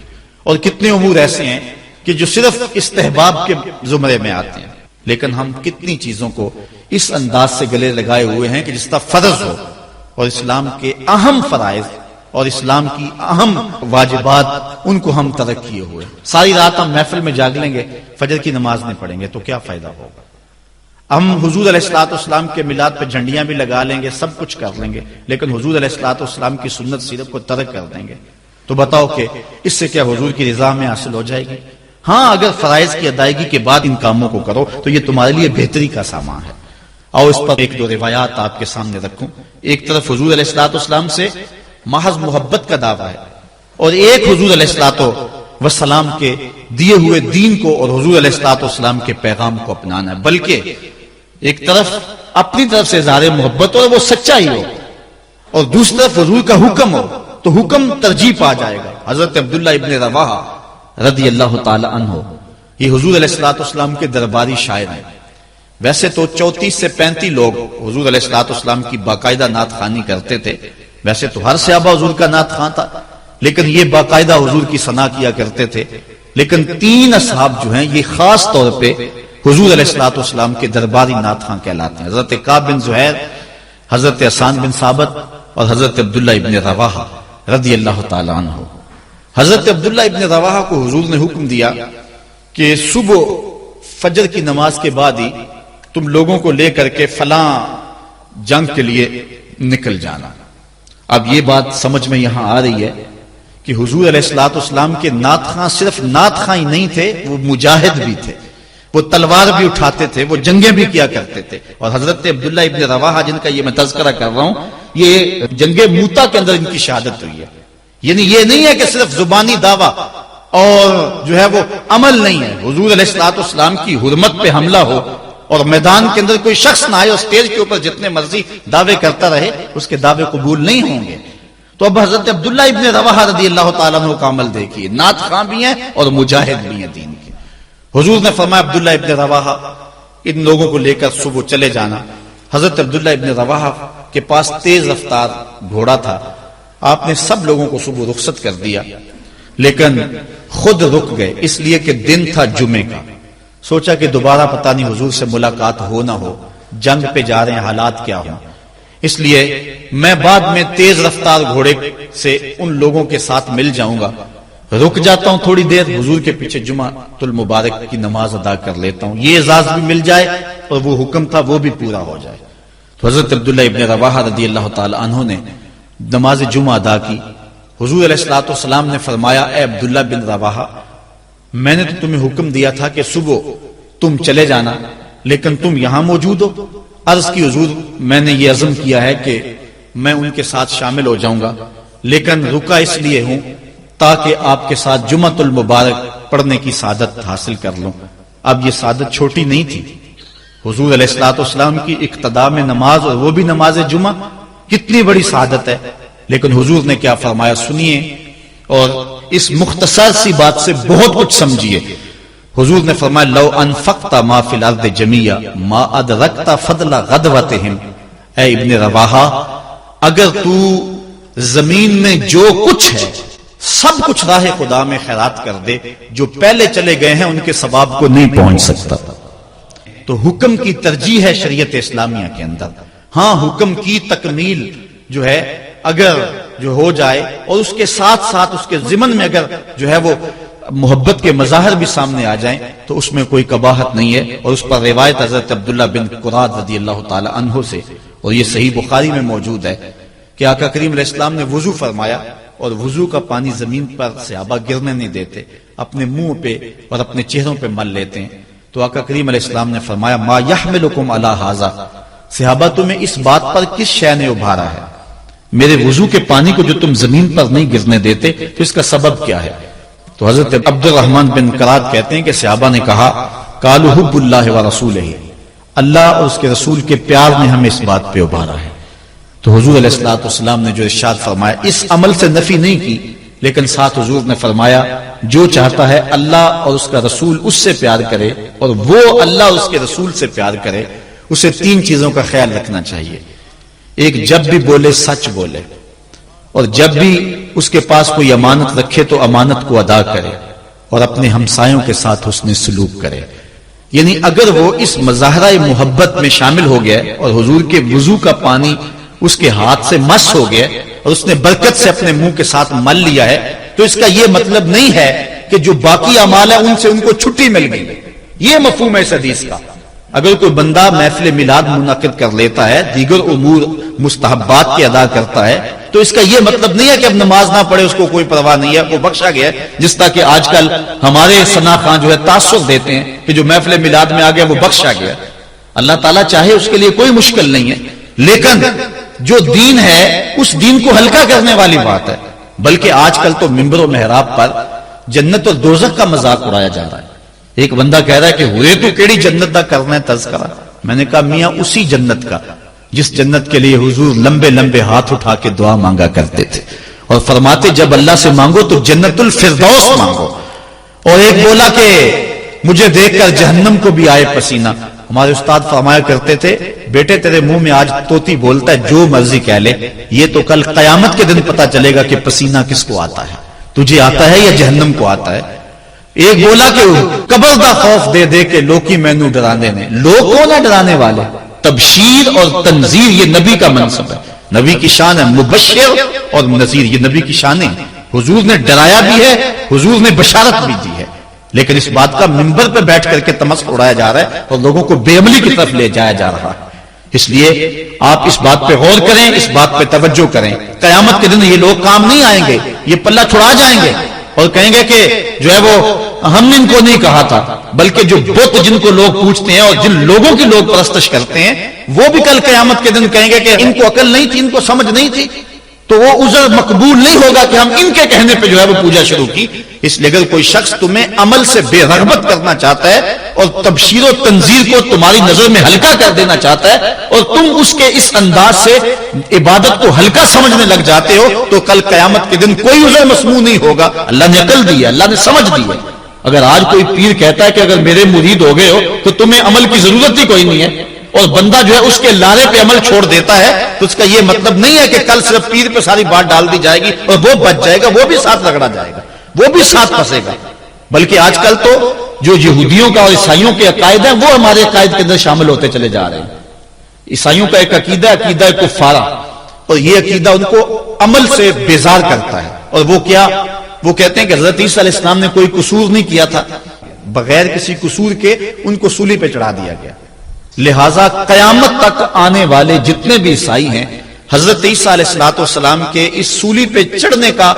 اور کتنے امور ایسے ہیں کہ جو صرف استحباب کے زمرے میں آتے ہیں۔ لیکن ہم کتنی چیزوں کو اس انداز سے گلے لگائے ہوئے ہیں کہ جس طرح فرض ہو، اور اسلام کے اہم فرائض اور اسلام کی اہم واجبات ان کو ہم ترک کیے ہوئے۔ ساری رات ہم محفل میں جاگ لیں گے، فجر کی نماز نہیں پڑھیں گے تو کیا فائدہ ہوگا؟ ہم حضور علیہ الصلوۃ والسلام کے میلاد پہ جھنڈیاں بھی لگا لیں گے، سب کچھ کر لیں گے، لیکن حضور علیہ الصلوۃ والسلام کی سنت سیرت کو ترک کر دیں گے، تو بتاؤ کہ اس سے کیا حضور کی رضا میں حاصل ہو جائے گی؟ ہاں، اگر فرائض کی ادائیگی کے بعد ان کاموں کو کرو تو یہ تمہارے لیے بہتری کا سامان ہے۔ آؤ اس پر ایک دو روایات آپ کے سامنے رکھوں۔ ایک طرف حضور علیہ الصلوۃ والسلام سے محض محبت کا دعویٰ ہے، اور ایک حضور علیہ الصلوۃ والسلام کے دیے ہوئے دین کو اور حضور علیہ الصلوۃ والسلام کے پیغام کو اپنانا ہے، بلکہ ایک طرف اپنی طرف سے اظہار محبت اور وہ سچائی ہو، اور دوسری طرف حضور کا حکم ہو تو حکم ترجیح پا جائے گا۔ حضرت عبداللہ ابن رواحہ رضی اللہ تعالی عنہ یہ حضور علیہ الصلوۃ والسلام کے درباری شاعر ہیں۔ ویسے تو 34 سے 35 لوگ حضور علیہ الصلوۃ والسلام کی باقاعدہ نعت خوانی کرتے تھے، ویسے تو ہر صحابہ حضور کا نعت خواں تھا، لیکن یہ باقاعدہ حضور کی ثنا کیا کرتے تھے. لیکن 3 اصحاب جو ہیں یہ خاص طور پہ حضور علیہ الصلوۃ والسلام کے درباری نعت خواں کہلاتے ہیں. حضرت کعب بن زہیر، حضرت حسان بن ثابت اور حضرت عبداللہ ابن رواحہ رضی اللہ تعالی عنہ. حضرت عبداللہ ابن رواحہ کو حضور نے حکم دیا کہ صبح فجر کی نماز کے بعد ہی تم لوگوں کو لے کر کے فلاں جنگ کے لیے نکل جانا. اب یہ بات سمجھ میں یہاں آ رہی ہے کہ حضور علیہ الصلوۃ والسلام کے نعت خواں صرف نعت خواں ہی نہیں تھے، وہ مجاہد بھی تھے، وہ تلوار بھی اٹھاتے تھے، وہ جنگیں بھی کیا کرتے تھے. اور حضرت عبداللہ ابن رواحہ جن کا یہ میں تذکرہ کر رہا ہوں، یہ جنگ موتا کے اندر ان کی شہادت ہوئی ہے. یعنی یہ نہیں ہے کہ صرف زبانی دعویٰ اور جو ہے وہ عمل نہیں ہے. حضور علیہ الصلوۃ والسلام کی حرمت پہ حملہ ہو اور میدان کے اندر کوئی شخص نہ آئے اور اسٹیج کے اوپر جتنے مرضی دعوے کرتا رہے، اس کے دعوے قبول نہیں ہوں گے. تو اب حضرت عبداللہ ابن رواحہ رضی اللہ تعالیٰ عنہ کا عمل دیکھیے، نعت خواں بھی ہیں اور مجاہد بھی ہیں دین کے. حضور نے فرمایا عبداللہ ابن رواحہ ان لوگوں کو لے کر صبح چلے جانا. حضرت عبداللہ ابن رواحہ کے پاس تیز رفتار گھوڑا تھا. آپ نے سب لوگوں کو صبح رخصت کر دیا، لیکن خود رک گئے اس لیے کہ دن تھا جمعے کا. سوچا کہ دوبارہ پتہ نہیں حضور سے ملاقات ہو نہ ہو، جنگ پہ جا رہے ہیں، حالات کیا ہوں، اس لیے میں بعد میں تیز رفتار گھوڑے سے ان لوگوں کے ساتھ مل جاؤں گا، رک جاتا ہوں تھوڑی دیر، حضور کے پیچھے جمعہ المبارک کی نماز ادا کر لیتا ہوں، یہ اعزاز بھی مل جائے اور وہ حکم تھا وہ بھی پورا ہو جائے. تو حضرت عبداللہ ابن رواحہ رضی اللہ تعالی عنہ نے نماز جمعہ ادا کی. حضور علیہ الصلوۃ والسلام نے فرمایا اے عبداللہ بن رواحہ، میں نے تو تمہیں حکم دیا تھا کہ صبح تم چلے جانا، لیکن تم یہاں موجود ہو. عرض کی حضور میں نے یہ عزم کیا ہے کہ میں ان کے ساتھ شامل ہو جاؤں گا، لیکن رکا اس لیے ہوں تاکہ آپ کے ساتھ جمعۃ المبارک پڑھنے کی سعادت حاصل کر لوں. اب یہ سعادت چھوٹی نہیں تھی. حضور علیہ الصلوۃ والسلام کی اقتداء میں نماز، اور وہ بھی نماز جمعہ، کتنی بڑی سعادت ہے. لیکن حضور نے کیا فرمایا سنیے، اور اس مختصر سی بات سے بہت کچھ سمجھیے. حضور نے فرمایا لو انفقت ما فی الارض جميعا ما ادرکت فضل غدوتهم. اے ابن رواحہ، اگر تو زمین میں جو کچھ ہے سب کچھ راہ خدا میں خیرات کر دے، جو پہلے چلے گئے ہیں ان کے ثواب کو نہیں پہنچ سکتا. تو حکم کی ترجیح ہے شریعت اسلامیہ کے اندر. ہاں، حکم کی تکمیل جو ہے اگر جو ہو جائے اور اس کے ساتھ ساتھ اس کے ضمن میں اگر جو ہے وہ محبت کے مظاہر بھی سامنے آ جائیں تو اس میں کوئی قباحت نہیں ہے. اور اس پر روایت حضرت عبداللہ بن قراد رضی اللہ تعالی عنہ سے، اور یہ صحیح بخاری میں موجود ہے، کہ آقا کریم علیہ السلام نے وضو فرمایا اور وضو کا پانی زمین پر صحابہ گرنے نہیں دیتے، اپنے منہ پہ اور اپنے چہروں پہ مل لیتے ہیں. تو آقا کریم علیہ السلام نے فرمایا ما یحملکم علی ھذا، صحابہ تمہیں اس بات پر کس شے نے ابھارا ہے، میرے وضو کے پانی کو جو تم زمین پر نہیں گرنے دیتے، تو اس کا سبب کیا ہے؟ تو حضرت عبد الرحمن بن قراد کہتے ہیں کہ صحابہ نے کہا قالوا حب اللہ ورسولہ، اللہ اور اس کے رسول کے پیار نے ہمیں اس بات پہ ابھارا ہے. تو حضور علیہ الصلوۃ والسلام نے جو ارشاد فرمایا اس عمل سے نفی نہیں کی، لیکن ساتھ حضور نے فرمایا جو چاہتا ہے اللہ اور اس کا رسول اس سے پیار کرے اور وہ اللہ اور اس کے رسول سے پیار کرے، اسے 3 چیزوں کا خیال رکھنا چاہیے. ایک، جب بھی بولے سچ بولے، اور جب بھی اس کے پاس کوئی امانت رکھے تو امانت کو ادا کرے، اور اپنے ہمسایوں کے ساتھ حسن سلوک کرے. یعنی اگر وہ اس مظاہرہ محبت میں شامل ہو گیا اور حضور کے وضو کا پانی اس کے ہاتھ سے مس ہو گیا اور اس نے برکت سے اپنے منہ کے ساتھ مل لیا ہے، تو اس کا یہ مطلب نہیں ہے کہ جو باقی اعمال ہیں ان سے ان کو چھٹی مل گئی. یہ مفہوم ہے اس حدیث کا. اگر کوئی بندہ محفل میلاد منعقد کر لیتا ہے، دیگر امور مستحبات کے ادا کرتا ہے، تو اس کا یہ مطلب نہیں ہے کہ اب نماز نہ پڑھے اس کو کوئی پرواہ نہیں ہے، وہ بخشا گیا ہے. جس طرح کہ آج کل ہمارے ثنا خان جو ہے تاثر دیتے ہیں کہ جو محفل میلاد میں آ گیا وہ بخشا گیا. اللہ تعالیٰ چاہے اس کے لیے کوئی مشکل نہیں ہے، لیکن جو دین ہے اس دین کو ہلکا کرنے والی بات ہے. بلکہ آج کل تو ممبر و محراب پر جنت اور دوزخ کا مذاق اڑایا جا رہا ہے. ایک بندہ کہہ رہا ہے کہ ہوئے تو کیڑی جنت دا کرنا ہے تذکرہ. میں نے کہا میاں اسی جنت کا جس جنت کے لیے حضور لمبے لمبے ہاتھ اٹھا کے دعا مانگا کرتے تھے اور فرماتے جب اللہ سے مانگو تو جنت الفردوس مانگو. اور ایک بولا کہ مجھے دیکھ کر جہنم کو بھی آئے پسینہ. ہمارے استاد فرمایا کرتے تھے بیٹے تیرے منہ میں آج طوطی بولتا ہے جو مرضی کہہ لے، یہ تو کل قیامت کے دن پتا چلے گا کہ پسینہ کس کو آتا ہے، تجھے آتا ہے یا جہنم کو آتا ہے۔ ایک بولا کہ قبر دا خوف دے دے کہ لوکی مینو ڈرانے نے، لوگ کون ہے ڈرانے والے؟ تبشیر اور تنذیر یہ نبی کا منصب ہے، نبی کی شان ہے، مبشر اور نذیر یہ نبی کی شانیں ہیں۔ حضور نے ڈرایا بھی ہے، حضور نے بشارت بھی دی ہے، لیکن اس بات کا منبر پہ بیٹھ کر کے تمسخر اڑایا جا رہا ہے اور لوگوں کو بے عملی کی طرف لے جایا جا رہا ہے۔ اس لیے آپ اس بات پہ غور کریں، اس بات پہ توجہ کریں۔ قیامت کے دن یہ لوگ کام نہیں آئیں گے، یہ پلہ چھڑا جائیں گے اور کہیں گے کہ جو ہے وہ ہم نے ان کو نہیں کہا تھا، بلکہ جو بت جن کو لوگ پوچھتے ہیں اور جن لوگوں کی لوگ پرستش کرتے ہیں وہ بھی کل قیامت کے دن کہیں گے کہ ان کو عقل نہیں تھی، ان کو سمجھ نہیں تھی، تو وہ عذر مقبول نہیں ہوگا کہ ہم ان کے کہنے پہ جو ہے وہ پوجا شروع کی۔ اس لیے اگر کوئی شخص تمہیں عمل سے بے رغبت کرنا چاہتا ہے اور تبشیر و تنذیر کو تمہاری نظر میں ہلکا کر دینا چاہتا ہے اور تم اس کے اس انداز سے عبادت کو ہلکا سمجھنے لگ جاتے ہو، تو کل قیامت کے دن کوئی عذر مسموع نہیں ہوگا۔ اللہ نے عقل دی ہے، اللہ نے سمجھ دی ہے۔ اگر آج کوئی پیر کہتا ہے کہ اگر میرے مرید ہو گئے ہو تو تمہیں عمل کی ضرورت ہی کوئی نہیں ہے، اور بندہ جو ہے اس کے لارے پہ عمل چھوڑ دیتا ہے، تو اس کا یہ مطلب نہیں ہے کہ کل صرف پیر پہ ساری بات ڈال دی جائے گی اور وہ بچ جائے گا، وہ بھی ساتھ رگڑا جائے گا، وہ بھی ساتھ پھنسے گا۔ بلکہ آج کل تو جو یہودیوں کا اور عیسائیوں کے عقائد ہیں وہ ہمارے عقائد کے اندر شامل ہوتے چلے جا رہے ہیں۔ عیسائیوں کا ایک عقیدہ ہے، عقیدہ کفارہ، اور یہ عقیدہ ان کو عمل سے بیزار کرتا ہے۔ اور وہ کیا؟ وہ کہتے ہیں کہ حضرت عیسیٰ علیہ السلام نے کوئی قصور نہیں کیا تھا، بغیر کسی قصور کے ان کو سولی پہ چڑھا دیا گیا، لہذا قیامت تک آنے والے جتنے بھی عیسائی ہیں حضرت عیسیٰ علیہ السلام کے اس سولی پہ چڑھنے کا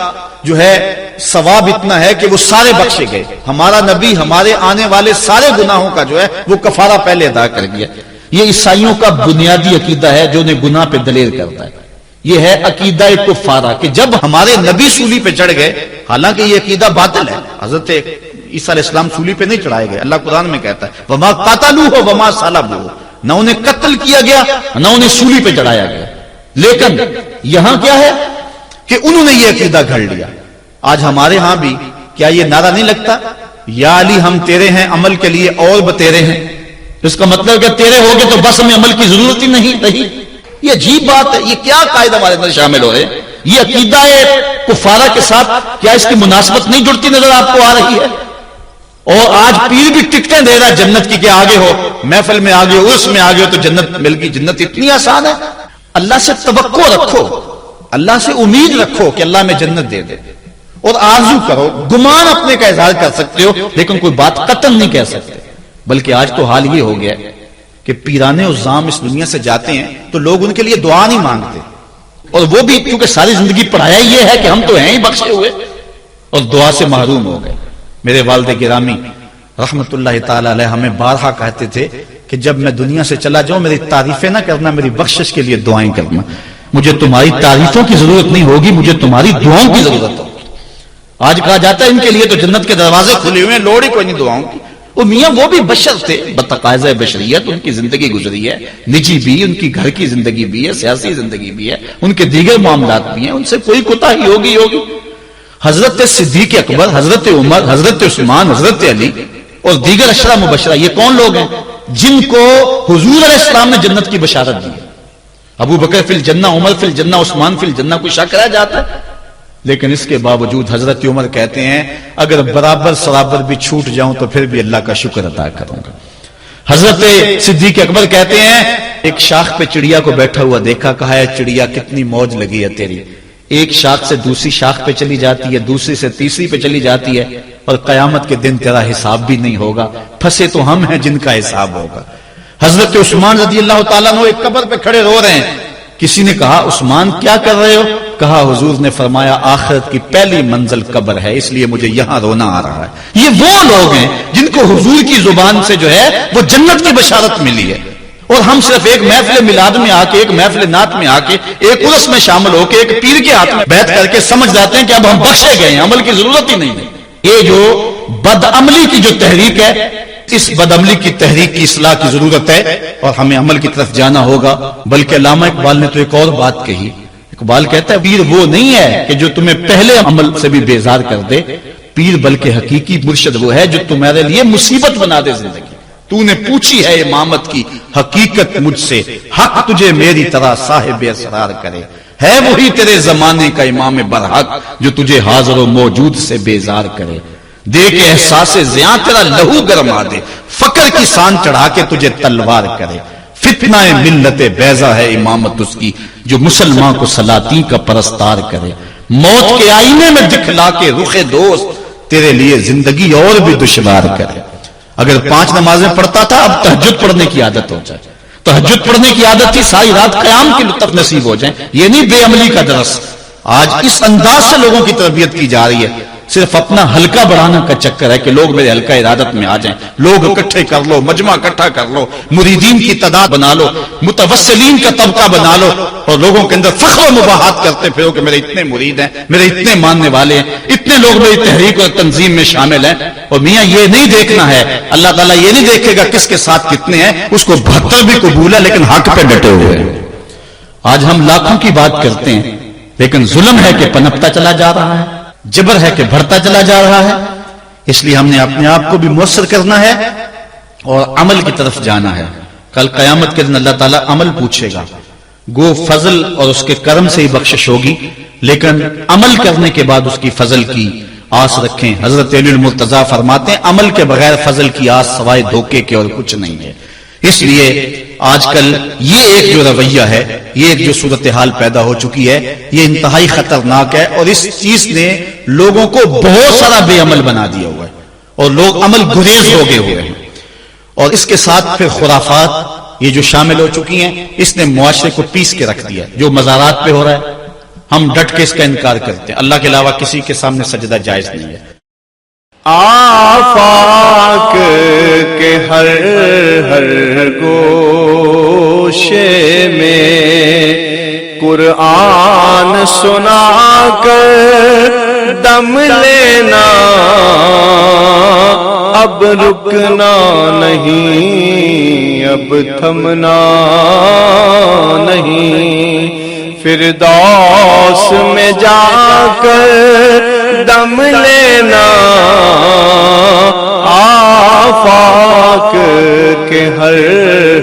جو ہے ثواب اتنا ہے کہ وہ سارے بخشے گئے۔ ہمارا نبی ہمارے آنے والے سارے گناہوں کا جو ہے وہ کفارہ پہلے ادا کر گیا۔ یہ عیسائیوں کا بنیادی عقیدہ ہے جو انہیں گناہ پہ دلیر کرتا ہے، یہ ہے عقیدہ کفارہ کہ جب ہمارے نبی سولی پہ چڑھ گئے، حالانکہ یہ عقیدہ باطل ہے، حضرت عیسیٰ علیہ السلام سولی پہ نہیں چڑھائے گئے، اللہ قرآن میں کہتا ہے وما قتلوہ وما صلبوہ، نہ انہیں قتل کیا گیا نہ انہیں سولی پہ چڑھایا گیا، لیکن یہاں کیا ہے کہ انہوں نے یہ عقیدہ گھڑ لیا۔ آج ہمارے ہاں بھی کیا یہ نعرہ نہیں لگتا، یا علی ہم تیرے ہیں عمل کے لیے اور بتیرے ہیں؟ اس کا مطلب کہ تیرے ہو گے تو بس ہمیں عمل کی ضرورت ہی نہیں رہی۔ یہ عجیب بات ہے، یہ کیا قائد ہمارے اندر شامل ہو رہے ہیں؟ یہ عقیدہ کفارہ کے ساتھ کیا اس کی مناسبت نہیں جڑتی نظر آپ کو آ رہی ہے؟ اور آج پیر بھی ٹکٹیں دے رہا ہے جنت کی کہ آگے ہو، محفل میں آگے ہو، اس میں آگے ہو تو جنت مل گئی۔ جنت اتنی آسان ہے؟ اللہ سے توقع رکھو، اللہ سے امید رکھو کہ اللہ میں جنت دے دے، اور آرزو کرو، گمان اپنے کا اظہار کر سکتے ہو لیکن کوئی بات قطعاً نہیں کہہ سکتے۔ بلکہ آج تو حال یہ ہو گیا کہ پیرانے اور زام اس دنیا سے جاتے ہیں تو لوگ ان کے لیے دعا نہیں مانگتے، اور وہ بھی کیونکہ ساری زندگی پڑھایا یہ ہے کہ ہم تو ہیں ہی بخشے ہوئے، اور دعا سے محروم ہو گئے۔ میرے والد گرامی رحمت اللہ تعالی علیہ ہمیں بارہا کہتے تھے کہ جب میں دنیا سے چلا جاؤں میری تعریفیں نہ کرنا، میری بخشش کے لیے دعائیں کرنا۔ مجھے تمہاری تعریفوں کی ضرورت نہیں ہوگی، مجھے تمہاری دعاؤں کی ضرورت ہوگی۔ آج کہا جاتا ہے ان کے لیے تو جنت کے دروازے کھلے ہوئے ہیں، لوڑ ہی کوئی نہیں دعاؤں کی۔ وہ میاں وہ بھی بشر تھے، بتقاضۂ بشریت ان کی زندگی گزری ہے، نجی بھی، ان کی گھر کی زندگی بھی ہے، سیاسی زندگی بھی ہے، ان کے دیگر معاملات بھی ہیں، ان سے کوئی کوتاہی ہوگی۔ حضرت صدیق اکبر، حضرت عمر، حضرت عثمان، حضرت علی اور دیگر عشرہ مبشرہ یہ کون لوگ ہیں جن کو حضور علیہ السلام نے جنت کی بشارت دی؟ ابو بکر فی الجنہ، عمر فی الجنہ، عثمان فی الجنہ، کوئی شک رہ جاتا ہے؟ لیکن اس کے باوجود حضرت عمر کہتے ہیں اگر برابر سرابر بھی چھوٹ جاؤں تو پھر بھی اللہ کا شکر ادا کروں گا۔ حضرت صدیق اکبر کہتے ہیں ایک شاخ پہ چڑیا کو بیٹھا ہوا دیکھا، کہا ہے چڑیا کتنی موج لگی ہے تیری، ایک شاخ سے دوسری شاخ پہ چلی جاتی ہے، دوسری سے تیسری پہ چلی جاتی ہے، اور قیامت کے دن تیرا حساب بھی نہیں ہوگا، پھنسے تو ہم ہیں جن کا حساب ہوگا۔ حضرت عثمان رضی اللہ تعالیٰ عنہ ایک قبر پہ کھڑے رو رہے ہیں، کسی نے کہا عثمان کیا کر رہے ہو؟ کہا حضور نے فرمایا آخرت کی پہلی منزل قبر ہے، اس لیے مجھے یہاں رونا آ رہا ہے۔ یہ وہ لوگ ہیں جن کو حضور کی زبان سے جو ہے وہ جنت کی بشارت ملی ہے، اور ہم صرف ایک محفل میلاد میں آ کے، ایک محفل نعت میں آ کے، ایک عرس میں شامل ہو کے، ایک پیر کے ہاتھ میں بیٹھ کر کے سمجھ جاتے ہیں کہ اب ہم بخشے گئے ہیں، عمل کی ضرورت ہی نہیں ہے۔ یہ جو بدعملی کی جو تحریک ہے، اس بدعملی کی تحریک کی اصلاح کی ضرورت ہے اور ہمیں عمل کی طرف جانا ہوگا۔ بلکہ علامہ اقبال نے تو ایک اور بات کہی، اقبال کہتا ہے پیر وہ نہیں ہے کہ جو تمہیں پہلے عمل سے بھی بیزار کر دے، پیر بلکہ حقیقی مرشد وہ ہے جو تمہارے لیے مصیبت بنا دے زندگی۔ تو نے پوچھی ہے امامت کی حقیقت مجھ سے، حق تجھے میری طرح صاحب اسرار کرے، ہے وہی تیرے زمانے کا امام برحق جو تجھے حاضر و موجود سے بیزار کرے، دے کے احساس زیاں تیرا لہو گرما دے، فقر کی سان چڑھا کے تجھے تلوار کرے، فتنہ ملت بیضا ہے امامت اس کی جو مسلمان کو سلاطین کا پرستار کرے، موت کے آئینے میں دکھلا کے رخ دوست تیرے لیے زندگی اور بھی دشوار کرے۔ اگر 5 نمازیں پڑھتا تھا اب تہجد پڑھنے کی عادت ہو جائے، تہجد پڑھنے کی عادت تھی ساری رات قیام کے لطف نصیب ہو جائیں، یہ نہیں بے عملی کا درس۔ آج اس انداز سے لوگوں کی تربیت کی جا رہی ہے، صرف اپنا حلقہ بڑھانا کا چکر ہے کہ لوگ میرے حلقہ ارادت میں آ جائیں، لوگ اکٹھے کر لو، مجمع اکٹھا کر لو، مریدین کی تعداد بنا لو، متوسلین کا طبقہ بنا لو، اور لوگوں کے اندر فخر و مباحات کرتے پھرو کہ میرے اتنے مرید ہیں، میرے اتنے ماننے والے ہیں، اتنے لوگ میری تحریک اور تنظیم میں شامل ہیں۔ اور میاں یہ نہیں دیکھنا ہے، اللہ تعالیٰ یہ نہیں دیکھے گا کس کے ساتھ کتنے ہیں، اس کو 72 بھی قبول ہے لیکن حق پہ ڈٹے ہوئے ہیں۔ آج ہم لاکھوں کی بات کرتے ہیں لیکن ظلم ہے کہ پنپتا چلا جا رہا ہے، جبر ہے کہ بڑھتا چلا جا رہا ہے۔ اس لیے ہم نے اپنے آپ کو بھی مؤثر کرنا ہے اور عمل کی طرف جانا ہے۔ کل قیامت کے دن اللہ تعالیٰ عمل پوچھے گا، گو فضل اور اس کے کرم سے ہی بخشش ہوگی، لیکن عمل کرنے کے بعد اس کی فضل کی آس رکھیں۔ حضرت علی المرتضیٰ فرماتے ہیں عمل کے بغیر فضل کی آس سوائے دھوکے کے اور کچھ نہیں ہے۔ اس لیے آج کل یہ ایک جو رویہ ہے، یہ ایک جو صورتحال پیدا ہو چکی ہے، یہ انتہائی خطرناک ہے، اور اس چیز نے لوگوں کو بہت سارا بے عمل بنا دیا ہوا ہے اور لوگ عمل گریز ہو گئے ہوئے ہیں۔ اور اس کے ساتھ پھر خرافات یہ جو شامل ہو چکی ہیں، اس نے معاشرے کو پیس کے رکھ دیا۔ جو مزارات پہ ہو رہا ہے ہم ڈٹ کے اس کا انکار کرتے ہیں، اللہ کے علاوہ کسی کے سامنے سجدہ جائز نہیں ہے۔ آفاق کے ہر ہر گوشے میں قرآن سنا کر دم لینا، اب رکنا نہیں، اب تھمنا نہیں، فردوس میں جا کر دم لینا، آفاق کے ہر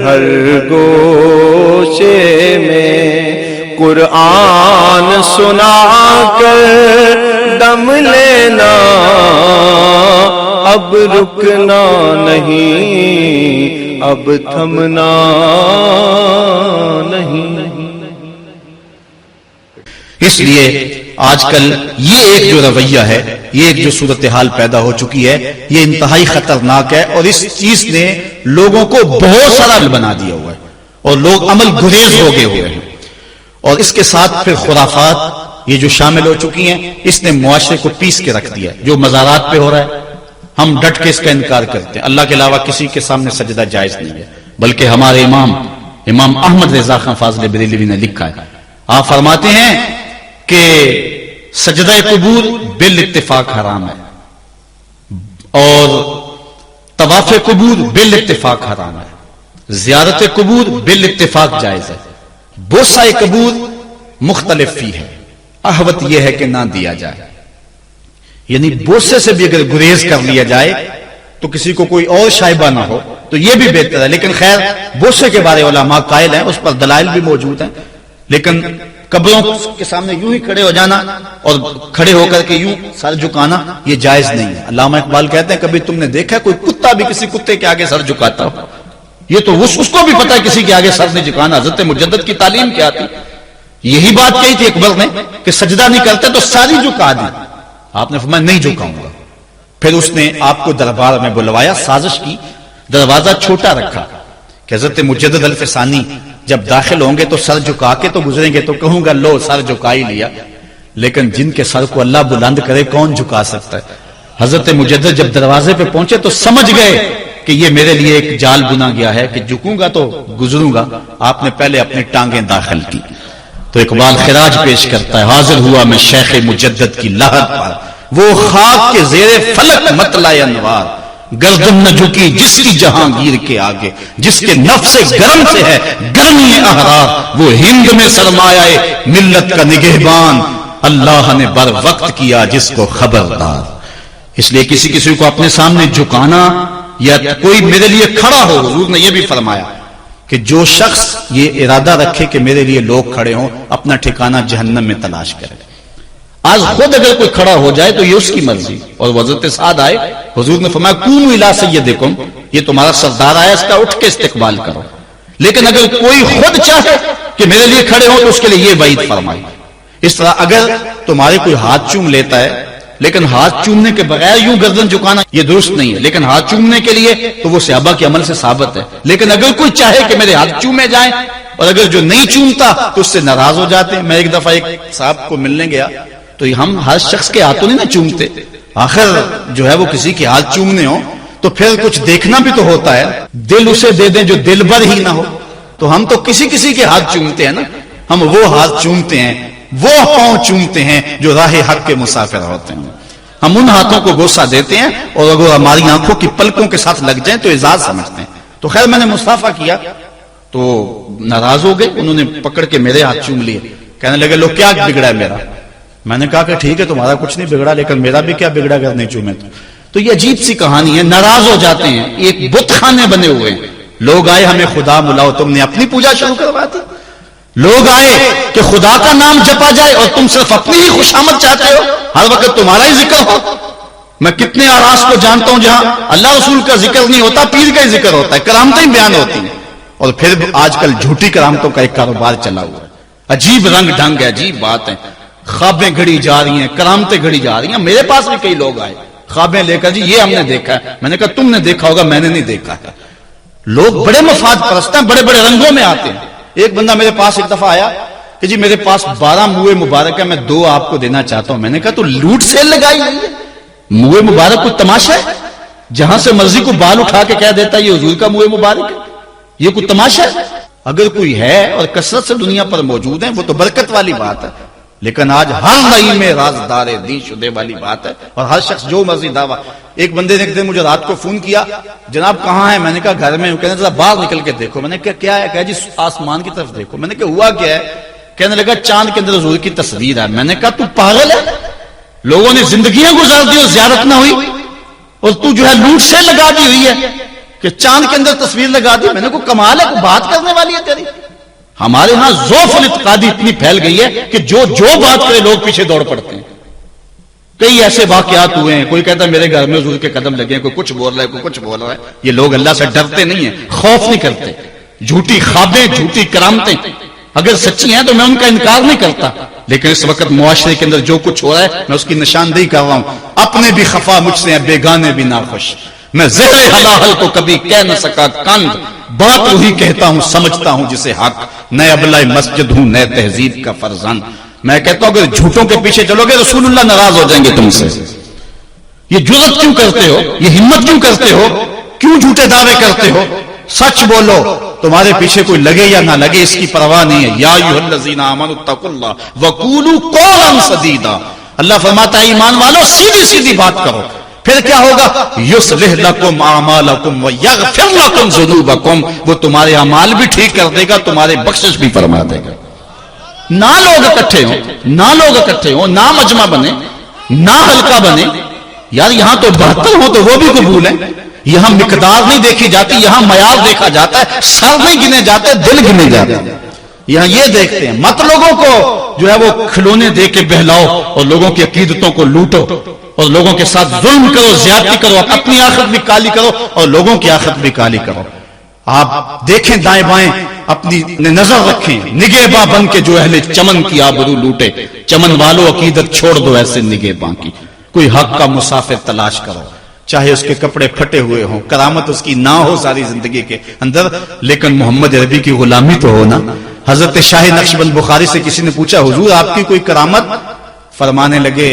ہر گوشے میں قرآن سنا کر دم لینا، اب رکنا نہیں، اب تھمنا نہیں۔ اس لیے آج کل یہ ایک جو رویہ ہے، یہ ایک جو صورتحال پیدا ہو چکی ہے، یہ انتہائی خطرناک ہے، اور اس چیز نے لوگوں کو بہت سارا بنا دیا ہوا ہے اور لوگ عمل گریز ہو گئے ہوئے ہیں۔ اور اس کے ساتھ پھر خرافات یہ جو شامل ہو چکی ہیں، اس نے معاشرے کو پیس کے رکھ دیا۔ جو مزارات پہ ہو رہا ہے ہم ڈٹ کے اس کا انکار کرتے ہیں، اللہ کے علاوہ کسی کے سامنے سجدہ جائز نہیں ہے۔ بلکہ ہمارے امام احمد رضا خان فاضل بریلوی نے لکھا ہے، آپ فرماتے ہیں کہ سجدہ قبور بالاتفاق حرام ہے اور طواف قبور بالاتفاق حرام ہے، زیارت قبور بالاتفاق جائز ہے، بوسہ قبور مختلف فی ہے، احوط یہ ہے کہ نہ دیا جائے، یعنی بوسے سے بھی اگر گریز کر لیا جائے تو کسی کو کوئی اور شائبہ نہ ہو تو یہ بھی بہتر ہے۔ لیکن خیر بوسے کے بارے علماء قائل ہیں، اس پر دلائل بھی موجود ہیں، لیکن قبروں کے سامنے یوں ہی کھڑے ہو جانا اور کھڑے ہو کر کے یوں سر جھکانا یہ جائز نہیں ہے۔ علامہ اقبال کہتے ہیں کبھی تم نے دیکھا کوئی کتا بھی کسی کتے کے آگے سر جھکاتا ہو؟ یہ تو اس کو بھی پتا ہے کسی کے آگے سر نہیں جھکانا۔ حضرت مجدد کی تعلیم کیا تھی؟ یہی بات کہی تھی اکبر نے کہ سجدہ نہیں کرتے تو ساری جھکا دی، آپ نے فرمایا نہیں جھکاؤں گا۔ پھر اس نے آپ کو دربار میں بلوایا، سازش کی، دروازہ چھوٹا رکھا کہ حضرت مجدد الفسانی جب داخل ہوں گے تو سر جھکا کے تو گزریں گے تو کہوں گا لو سر جھکا ہی لیا، لیکن جن کے سر کو اللہ بلند کرے کون جھکا سکتا ہے۔ حضرت مجدد جب دروازے پہ پہنچے تو سمجھ گئے کہ یہ میرے لیے ایک جال بنا گیا ہے کہ جھکوں گا تو گزروں گا۔ آپ نے پہلے اپنی ٹانگیں داخل کی تو اقبال خراج پیش کرتا ہے، حاضر ہوا میں شیخ مجدد کی لحد پر، وہ خاک کے زیر فلک مطلع انوار، گردن نہ جھکی جس کی جہانگیر کے آگے، جس کے نفس گرم سے ہے گرمی احرار، وہ ہند میں سرمایہ ملت کا نگہبان، اللہ نے بر وقت کیا جس کو خبردار۔ اس لیے کسی کو اپنے سامنے جھکانا یا کوئی میرے لیے کھڑا ہو. حضور نے یہ بھی فرمایا کہ جو شخص یہ ارادہ رکھے کہ میرے لیے لوگ کھڑے ہوں اپنا ٹھکانہ جہنم میں تلاش کرے. آج خود اگر کوئی کھڑا ہو جائے تو یہ اس کی مرضی. اور حضرت سعد آئے, حضور نے فرمایا قوموا الی سیدکم, یہ تمہارا سردار آیا, اس کا اٹھ کے استقبال کرو. لیکن اگر کوئی خود چاہے کہ میرے لیے کھڑے ہو تو اس کے لیے یہ وعید فرمائی. اس طرح اگر تمہارے کوئی ہاتھ چوم لیتا ہے, لیکن ہاتھ چومنے کے بغیر یوں گردن جھکانا یہ درست نہیں ہے, لیکن ہاتھ چومنے کے لیے تو وہ صحابہ کے عمل سے ثابت ہے. لیکن اگر کوئی چاہے کہ میرے ہاتھ چومے جائیں, اور اگر جو نہیں چومتا تو اس سے ناراض ہو جاتے ہیں. میں ایک دفعہ ایک صاحب کو ملنے گیا تو ہم ہر شخص کے ہاتھوں نہیں نہ چومتے, آخر جو ہے وہ کسی کے ہاتھ چومنے ہو تو پھر کچھ دیکھنا بھی تو ہوتا ہے. دل اسے دے دیں جو دل بھر ہی نہ ہو. تو ہم تو کسی کے ہاتھ چومتے ہیں نا, ہم وہ ہاتھ چومتے ہیں, وہ پاؤں چومتے ہیں جو راہ حق کے مسافر ہوتے ہیں. ہم ان ہاتھوں کو غصہ دیتے ہیں اور اگر ہماری آنکھوں کی پلکوں کے ساتھ لگ جائیں تو اعزاز سمجھتے ہیں. تو خیر میں نے مصافحہ کیا تو ناراض ہو گئے, انہوں نے پکڑ کے میرے ہاتھ چوم لیے, کہنے لگے لو کیا بگڑا ہے میرا. میں نے کہا کہ ٹھیک ہے تمہارا کچھ نہیں بگڑا, لیکن میرا بھی کیا بگڑا اگر نہیں چومے تو یہ عجیب سی کہانی ہے. ناراض ہو جاتے ہیں. ایک بت خانے بنے ہوئے ہیں, لوگ آئے ہمیں خدا بلاؤ, تم نے اپنی پوجا شروع کروا دی. لوگ آئے کہ خدا کا نام جپا جائے اور تم صرف اپنی ہی خوشامد چاہتے ہو, ہر وقت تمہارا ہی ذکر ہو. میں کتنے آراس کو جانتا ہوں جہاں اللہ رسول کا ذکر نہیں ہوتا, پیر کا ہی ذکر ہوتا ہے, کرامتیں بیان ہوتی ہیں. اور پھر آج کل جھوٹی کرامتوں کا ایک کاروبار چلا ہوا ہے. عجیب رنگ ڈھنگ ہے, عجیب بات ہے. خوابیں گھڑی جا رہی ہیں, کرامتیں گھڑی جا رہی ہیں. میرے پاس بھی کئی لوگ آئے خوابیں لے کر, جی یہ ہم نے دیکھا ہے. میں نے کہا تم نے دیکھا ہوگا, میں نے نہیں دیکھا ہے. لوگ بڑے مفاد پرست ہیں, بڑے بڑے رنگوں میں آتے ہیں. ایک بندہ میرے پاس ایک دفعہ آیا کہ جی میرے پاس 12 موئے مبارک ہے, میں 2 آپ کو دینا چاہتا ہوں. میں نے کہا تو لوٹ سیل لگائی ہوئی ہے, موئے مبارک کوئی تماشا ہے؟ جہاں سے مرضی کو بال اٹھا کے کہہ دیتا ہے یہ حضور کا موئے مبارک ہے, یہ کوئی تماشا ہے؟ اگر کوئی ہے اور کثرت سے دنیا پر موجود ہیں وہ تو برکت والی بات ہے, لیکن آج ہر نئی میں رازدار دی شدے والی بات ہے, اور ہر شخص جو مرضی دعویٰ. ایک بندے نے ایک دن مجھے رات کو فون کیا, جناب کہاں ہے؟ میں نے کہا گھر میں ہوں. کہنے ذرا باہر نکل کے دیکھو. میں نے کہا کیا ہے؟ کہا جی آسمان کی طرف دیکھو. میں نے کہا ہوا کیا ہے؟ کہنے لگا چاند کے اندر حضور کی تصویر ہے. میں نے کہا تو پاگل ہے, لوگوں نے زندگیاں گزار دی اور زیارت نہ ہوئی, اور تو جو ہے لوٹ سے لگا دی ہوئی ہے کہ چاند کے اندر تصویر لگا دی. میں نے کہا کمال ہے, کوئی بات کرنے والی ہے تیری. ہمارے ہاں ذوف الاعتقادی اتنی پھیل گئی ہے کہ جو بات کرے لوگ پیچھے دوڑ پڑتے ہیں. کئی ایسے واقعات ہوئے ہیں, کوئی کہتا ہے میرے گھر میں حضور کے قدم لگے ہیں, کوئی کچھ بول رہا ہے, کوئی کچھ بول رہا ہے. یہ لوگ اللہ سے ڈرتے نہیں ہیں, خوف نہیں کرتے. جھوٹی خوابیں, جھوٹی کرامتیں اگر سچی ہیں تو میں ان کا انکار نہیں کرتا, لیکن اس وقت معاشرے کے اندر جو کچھ ہو رہا ہے میں اس کی نشاندہی کر رہا ہوں. اپنے بھی خفا مجھ سے ہیں, بیگانے بھی ناخوش. میں زہر حلال کو کبھی کہہ نہ سکا کند, بات وہی کہتا ہوں سمجھتا ہوں جسے حق. نئے ابلۂ مسجد ہوں, نئے تہذیب کا فرزند. میں کہتا ہوں اگر جھوٹوں کے پیچھے چلو گے رسول اللہ ناراض ہو جائیں گے تم سے. یہ جرأت کیوں کرتے ہو, یہ ہمت کیوں کرتے ہو, کیوں جھوٹے دعوے کرتے ہو؟ سچ بولو, تمہارے پیچھے کوئی لگے یا نہ لگے اس کی پرواہ نہیں ہے. یا ایھا الذین آمنوا اتقوا اللہ وقولوا قولا سدیدا. اللہ فرماتا ہے ایمان والو سیدھی سیدھی بات کرو. پھر کیا ہوگا؟ یصلح لکم اعمالکم ویغفر لکم ذنوبکم. وہ تمہارے اعمال بھی ٹھیک کر دے گا, تمہارے بخشش بھی فرما دے گا. نہ لوگ اکٹھے ہوں, نہ مجمع بنے, نہ حلقہ بنے. یار یہاں تو 72 ہو تو وہ بھی قبول ہے. یہاں مقدار نہیں دیکھی جاتی, یہاں معیار دیکھا جاتا ہے. سر نہیں گنے جاتے, دل گنے جاتے ہیں. یہاں یہ دیکھتے ہیں, مت لوگوں کو جو ہے وہ کھلونے دے کے بہلاؤ اور لوگوں کی عقیدتوں کو لوٹو اور لوگوں کے ساتھ ظلم کرو, زیادتی کرو, اپنی آخرت بھی کالی کرو اور لوگوں کی آخرت بھی کالی کرو. آپ دیکھیں دائیں بائیں, اپنی نظر رکھیں, نگہباں بن کے جو اہل چمن کی آبرو لوٹے. چمن والو عقیدت چھوڑ دو ایسے نگہباں کی. کوئی حق کا مسافر تلاش کرو, چاہے اس کے کپڑے پھٹے ہوئے ہوں, کرامت اس کی نہ ہو ساری زندگی کے اندر, لیکن محمد عربی کی غلامی تو ہو نا. حضرت شاہ نقشبند بخاری سے کسی نے پوچھا حضور آپ کی کوئی کرامت؟ فرمانے لگے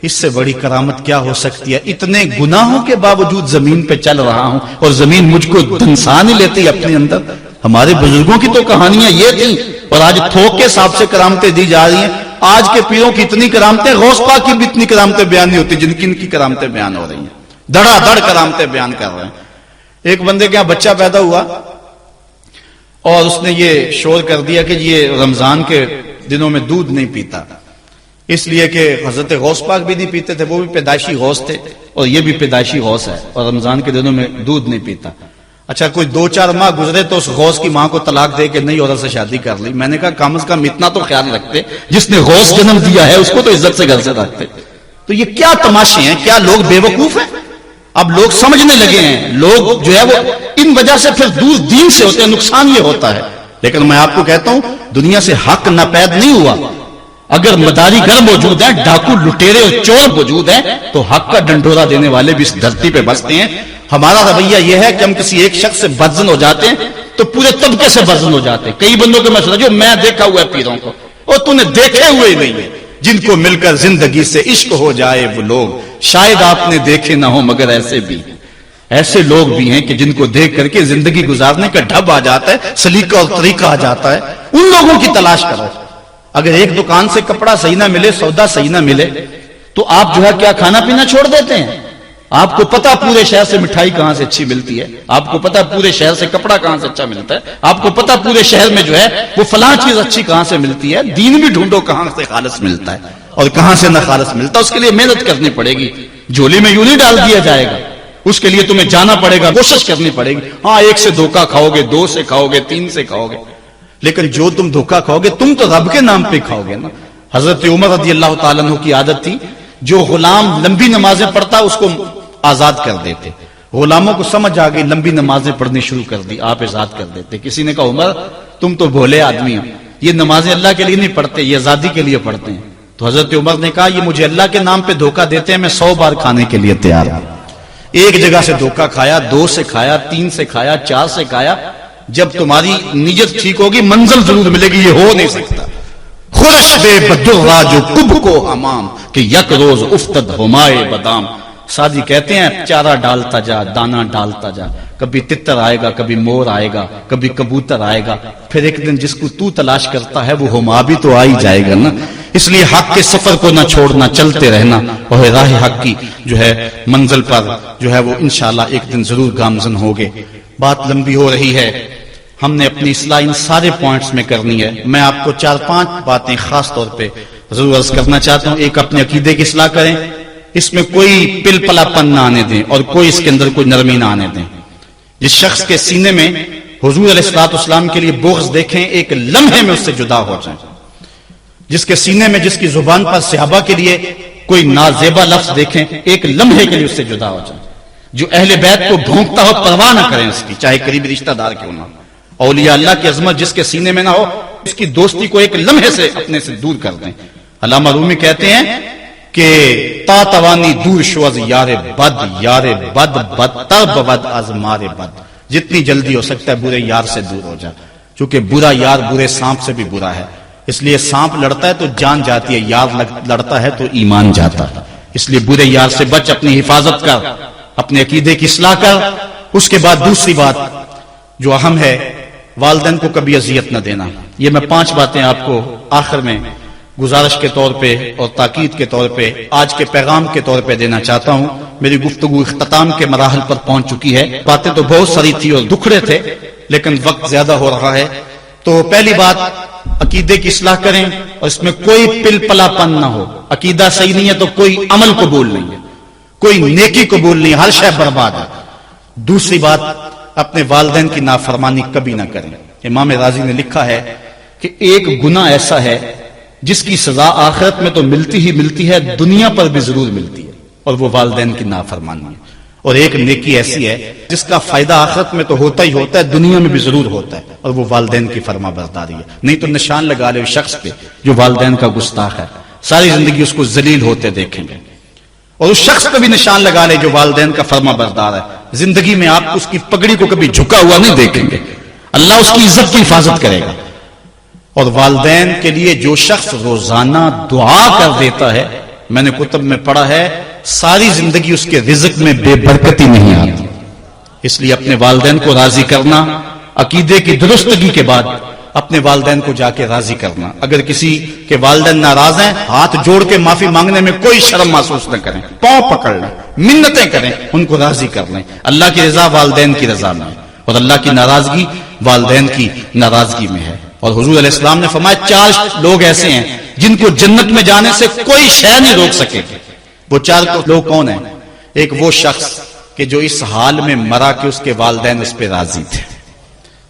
اس سے بڑی کرامت کیا ہو سکتی ہے, اتنے گناہوں کے باوجود زمین پہ چل رہا ہوں اور زمین مجھ کو دنسا نہیں لیتی اپنے اندر. ہمارے بزرگوں کی تو کہانیاں یہ تھیں, اور آج تھوک کے حساب سے کرامتیں دی جا رہی ہیں. آج کے پیروں کی اتنی کرامتیں, غوث پاک کی بھی اتنی کرامتیں بیان نہیں ہوتی جن کی ان کی کرامتیں بیان ہو رہی ہیں. دڑا دڑ کرامتیں بیان کر رہے ہیں. ایک بندے کے یہاں بچہ پیدا ہوا اور اس نے یہ شور کر دیا کہ یہ رمضان کے دنوں میں دودھ نہیں پیتا, اس لیے کہ حضرت غوث پاک بھی نہیں پیتے تھے, وہ بھی پیدائشی غوث تھے. اور یہ بھی پیدائشی غوث ہے اور رمضان کے دنوں میں دودھ نہیں پیتا. اچھا کوئی 2-4 ماہ گزرے تو اس غوث کی ماں کو طلاق دے کے نئی عورت سے شادی کر لی. میں نے کہا کم از کم اتنا تو خیال رکھتے, جس نے غوث جنم دیا ہے اس کو تو عزت سے گھر سے رکھتے. تو یہ کیا تماشے ہیں, کیا لوگ بے وقوف ہیں؟ اب لوگ سمجھنے لگے ہیں, لوگ جو ہے وہ ان وجہ سے پھر دور دین سے ہوتے ہیں, نقصان یہ ہوتا ہے. لیکن میں آپ کو کہتا ہوں دنیا سے حق ناپید نہیں ہوا. اگر مداری گر موجود ہیں, ڈاکو لٹیرے اور چور موجود ہیں, تو حق کا ڈنڈورا دینے والے بھی اس دھرتی پہ بستے ہیں. ہمارا رویہ یہ ہے کہ ہم کسی ایک شخص سے بدزن ہو جاتے ہیں تو پورے طبقے سے بدزن ہو جاتے ہیں. کئی بندوں کے میں سنا جو میں دیکھا ہوا ہے پیروں کو, اور تو نے دیکھے ہوئے ہی نہیں ہے. جن کو مل کر زندگی سے عشق ہو جائے وہ لوگ شاید آپ نے دیکھے نہ ہو, مگر ایسے لوگ بھی ہیں کہ جن کو دیکھ کر کے زندگی گزارنے کا ڈھب آ جاتا ہے, سلیقہ اور طریقہ آ جاتا ہے. ان لوگوں کی تلاش کرو. اگر ایک دکان سے کپڑا صحیح نہ ملے, سودا صحیح نہ ملے, تو آپ جو ہے کیا کھانا پینا چھوڑ دیتے ہیں؟ آپ کو پتا پورے شہر سے مٹھائی کہاں سے اچھی ملتی ہے, آپ کو پتا پورے شہر سے کپڑا کہاں سے اچھا ملتا ہے, آپ کو پتا پورے شہر میں جو ہے وہ فلاں چیز اچھی کہاں سے ملتی ہے. دین بھی ڈھونڈو کہاں سے خالص ملتا ہے اور کہاں سے نہ خالص ملتا. اس کے لیے محنت کرنی پڑے گی. جھولی میں یوں نہیں ڈال دیا جائے گا, اس کے لیے تمہیں جانا پڑے گا, کوشش کرنی پڑے گی. ہاں 1 سے دھوکہ کھاؤ گے, 2 سے کھاؤ گے, 3 سے کھاؤ گے, لیکن جو تم دھوکہ کھاؤ گے تم تو رب کے نام پہ کھاؤ گے نا. حضرت عمر رضی اللہ تعالیٰ عنہ کی عادت تھی, جو غلام لمبی نمازیں پڑھتا اس کو آزاد کر دیتے. غلاموں کو سمجھ آ گئی, لمبی نمازیں پڑھنی شروع کر دی, آپ آزاد کر دیتے. کسی نے کہا عمر تم تو بھولے آدمی ہو, یہ نمازیں اللہ کے لیے نہیں پڑھتے, یہ آزادی کے لیے پڑھتے ہیں. تو حضرت عمر نے کہا یہ مجھے اللہ کے نام پہ دھوکہ دیتے ہیں, میں 100 بار کھانے کے لیے تیار ہوں. ایک جگہ سے دھوکہ کھایا, 2 سے کھایا, 3 سے کھایا, 4 سے کھایا. جب تمہاری نیت ٹھیک ہوگی منزل ضرور ملے گی. یہ ہو نہیں سکتا. خورش بے بدر جو کب کو حمام کہ یک روز افتد ہمائے بدام. سادی کہتے ہیں چارہ ڈالتا جا, دانا ڈالتا جا, کبھی تتر آئے گا, کبھی مور آئے گا, کبھی کبوتر آئے گا, پھر ایک دن جس کو تو تلاش کرتا ہے وہ ہما بھی تو آ ہی جائے گا نا. اس لیے حق کے سفر کو نہ چھوڑنا, چلتے رہنا, اور راہ حق کی جو ہے منزل پر جو ہے وہ انشاءاللہ ایک دن ضرور گامزن ہوگے. بات لمبی ہو رہی ہے, ہم نے اپنی اصلاح ان سارے پوائنٹس میں کرنی ہے. میں آپ کو 4-5 باتیں خاص طور پہ ضرور عرض کرنا چاہتا ہوں. ایک, اپنے عقیدے کی اصلاح کریں, اس میں کوئی پل پلا پن نہ آنے دیں اور کوئی اس کے اندر کوئی نرمی نہ آنے دیں. جس شخص کے سینے میں حضور علیہ الصلوۃ والسلام کے لیے بغض دیکھیں, ایک لمحے میں اس سے جدا ہو جائیں. جس کے سینے میں, جس کی زبان پر صحابہ کے لیے کوئی نازیبا لفظ دیکھیں, ایک لمحے کے لیے اس سے جدا ہو جائیں. جو اہل بیت کو بھونکتا ہو پرواہ نہ کریں اس کی, چاہے قریبی رشتہ دار کیوں نہ ہو. اولیاء اللہ کی عظمت جس کے سینے میں نہ ہو, اس کی دوستی کو ایک لمحے سے اپنے سے دور کر دیں. علامہ رومی کہتے ہیں کہ تا توانی دور شو از یار بد بدتر بود از مار بد. جتنی جلدی ہو سکتا ہے برے یار سے دور ہو جا, چونکہ برا یار برے سانپ سے بھی برا ہے. اس لیے سانپ لڑتا ہے تو جان جاتی ہے, یار لڑتا ہے تو ایمان جاتا ہے. اس لیے برے یار سے بچ, اپنی حفاظت کر, اپنے عقیدے کی اصلاح کر. اس کے بعد دوسری بات جو اہم ہے, والدین کو کبھی اذیت نہ دینا. یہ میں 5 باتیں آپ کو آخر میں گزارش کے طور پہ اور تاکید کے طور پہ, آج کے پیغام کے طور پہ دینا چاہتا ہوں. میری گفتگو اختتام کے مراحل پر پہنچ چکی ہے. باتیں تو بہت ساری تھی اور دکھڑے تھے, لیکن وقت زیادہ ہو رہا ہے. تو پہلی بات, عقیدے کی اصلاح کریں اور اس میں کوئی پل پلا پن نہ ہو. عقیدہ صحیح نہیں ہے تو کوئی عمل قبول نہیں ہے, کوئی نیکی قبول نہیں, ہر شے برباد ہے. دوسری بات, اپنے والدین کی نافرمانی کبھی نہ کریں. امام راضی نے لکھا ہے کہ ایک گناہ ایسا ہے جس کی سزا آخرت میں تو ملتی ہی ملتی ہے, دنیا پر بھی ضرور ملتی ہے, اور وہ والدین کی نافرمانی ہے. اور ایک نیکی ایسی ہے جس کا فائدہ آخرت میں تو ہوتا ہی ہوتا ہے, دنیا میں بھی ضرور ہوتا ہے, اور وہ والدین کی فرما برداری ہے. نہیں تو نشان لگا لے اس شخص پہ جو والدین کا گستاخ ہے, ساری زندگی اس کو ذلیل ہوتے دیکھیں گے. اور اس شخص پہ بھی نشان لگا لے جو والدین کا فرما بردار ہے, زندگی میں آپ اس کی پگڑی کو کبھی جھکا ہوا نہیں دیکھیں گے. اللہ اس کی عزت کی حفاظت کرے گا. اور والدین کے لیے جو شخص روزانہ دعا کر دیتا ہے, میں نے کتب میں پڑھا ہے, ساری زندگی اس کے رزق میں بے برکتی نہیں آتی. اس لیے اپنے والدین کو راضی کرنا, عقیدے کی درستگی کے بعد اپنے والدین کو جا کے راضی کرنا. اگر کسی کے والدین ناراض ہیں, ہاتھ جوڑ کے معافی مانگنے میں کوئی شرم محسوس نہ کریں, پاؤں پکڑ لیں, منتیں کریں, ان کو راضی کر لیں. اللہ کی رضا والدین کی رضا میں ہے, اور اللہ کی ناراضگی والدین کی ناراضگی میں ہے. اور حضور علیہ السلام نے فرمایا 4 لوگ ایسے ہیں جن کو جنت میں جانے سے کوئی شے نہیں روک سکے. وہ 4 لوگ کون ہیں؟ ایک وہ شخص کہ جو اس حال میں مرا کہ اس کے والدین اس پہ راضی تھے،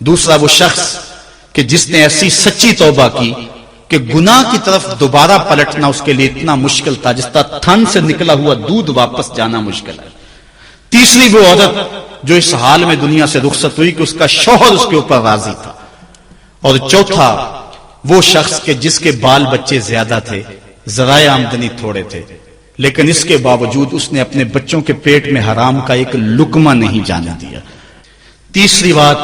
دوسرا وہ شخص کہ جس نے ایسی سچی توبہ کی کہ گناہ کی طرف دوبارہ پلٹنا اس کے لیے اتنا مشکل تھا جس طرح تھن سے نکلا ہوا دودھ واپس جانا مشکل ہے۔ تیسری وہ عورت جو اس حال میں دنیا سے رخصت ہوئی کہ اس کا شوہر اس کے اوپر راضی تھا، اور چوتھا وہ شخص کہ جس کے بال بچے زیادہ تھے، ذرائع آمدنی تھوڑے تھے، لیکن اس کے باوجود اس نے اپنے بچوں کے پیٹ میں حرام کا ایک لقمہ نہیں جانے دیا۔ تیسری بات،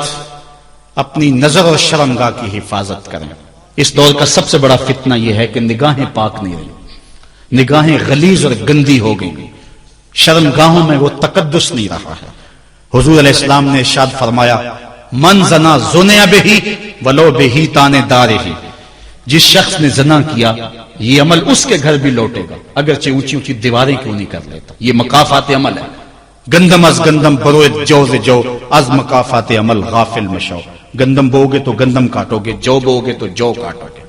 اپنی نظر اور شرمگاہ کی حفاظت کریں۔ اس دور کا سب سے بڑا فتنہ یہ ہے کہ نگاہیں پاک نہیں رہی، نگاہیں غلیظ اور گندی ہو گئی، شرمگاہوں میں وہ تقدس نہیں رہا ہے۔ حضور علیہ السلام نے ارشاد فرمایا، من زنا زنیا بہی ولو بہی تانے دارہی، جس شخص نے زنا کیا یہ عمل اس کے گھر بھی لوٹے گا، اگرچہ اونچی اونچی دیواریں کیوں نہیں کر لیتا۔ یہ مکافات عمل ہے۔ گندم از گندم بروئے جو جو از مکافات عمل غافل مشو، گندم بو گے تو گندم کاٹو گے، جو بو گے تو جو کاٹو گے۔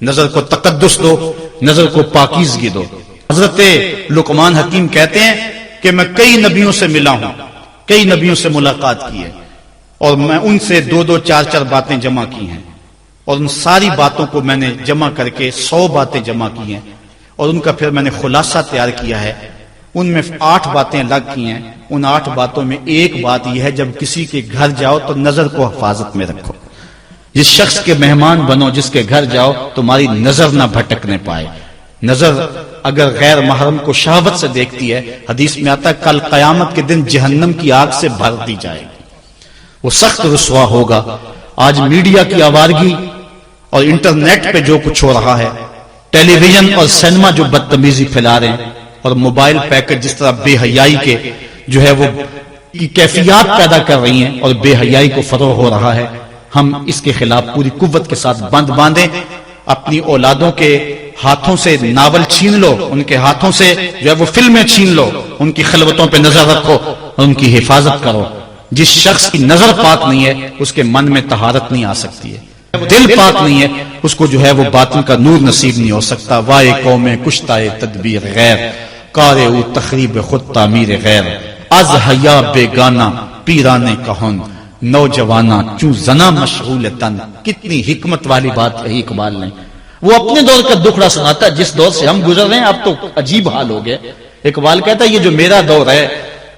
نظر کو تقدس دو، نظر کو پاکیزگی دو۔ حضرت لقمان حکیم کہتے ہیں کہ میں کئی نبیوں سے ملا ہوں، کئی نبیوں سے ملاقات کی ہے، اور میں ان سے 2-2 4-4 باتیں جمع کی ہیں، اور ان ساری باتوں کو میں نے جمع کر کے 100 باتیں جمع کی ہیں، اور ان کا پھر میں نے خلاصہ تیار کیا ہے۔ ان میں 8 باتیں الگ کی ہیں۔ ان 8 باتوں میں ایک بات یہ ہے، جب کسی کے گھر جاؤ تو نظر کو حفاظت میں رکھو۔ جس شخص کے مہمان بنو، جس کے گھر جاؤ، تمہاری نظر نہ بھٹکنے پائے۔ نظر اگر غیر محرم کو شہوت سے دیکھتی ہے، حدیث میں آتا ہے کل قیامت کے دن جہنم کی آگ سے بھر دی جائے گی، وہ سخت رسوا ہوگا۔ آج میڈیا کی آوارگی اور انٹرنیٹ پہ جو کچھ ہو رہا ہے، ٹیلی ویژن اور سینما جو بدتمیزی پھیلا رہے ہیں، اور موبائل پیکٹ جس طرح بے حیائی کے جو ہے وہ کیفیات پیدا کر رہی ہیں اور بے حیائی کو فروغ ہو رہا ہے، ہم اس کے خلاف پوری قوت کے ساتھ بند باندھیں۔ اپنی اولادوں کے ہاتھوں سے ناول چھین لو، ان کے ہاتھوں سے جو ہے وہ فلمیں چھین لو، ان کی خلوتوں پہ نظر رکھو اور ان کی حفاظت کرو۔ جس شخص کی نظر پاک نہیں ہے اس کے من میں طہارت نہیں آ سکتی ہے، دل پاک نہیں ہے اس کو جو ہے وہ باطن کا نور نصیب نہیں ہو سکتا۔ وائے قوم کشتائے تدبیر غیر، کارے او تخریب خود تعمیر غیر، از حیا بیگانہ پیرانے کہن، نوجوانہ چوں زنا مشغول تن۔ کتنی حکمت والی بات کہی اقبال نے۔ وہ اپنے دور کا دکھڑا سناتا ہے، جس دور سے ہم گزر رہے ہیں اب تو عجیب حال ہو گیا۔ اقبال کہتا ہے یہ جو میرا دور ہے،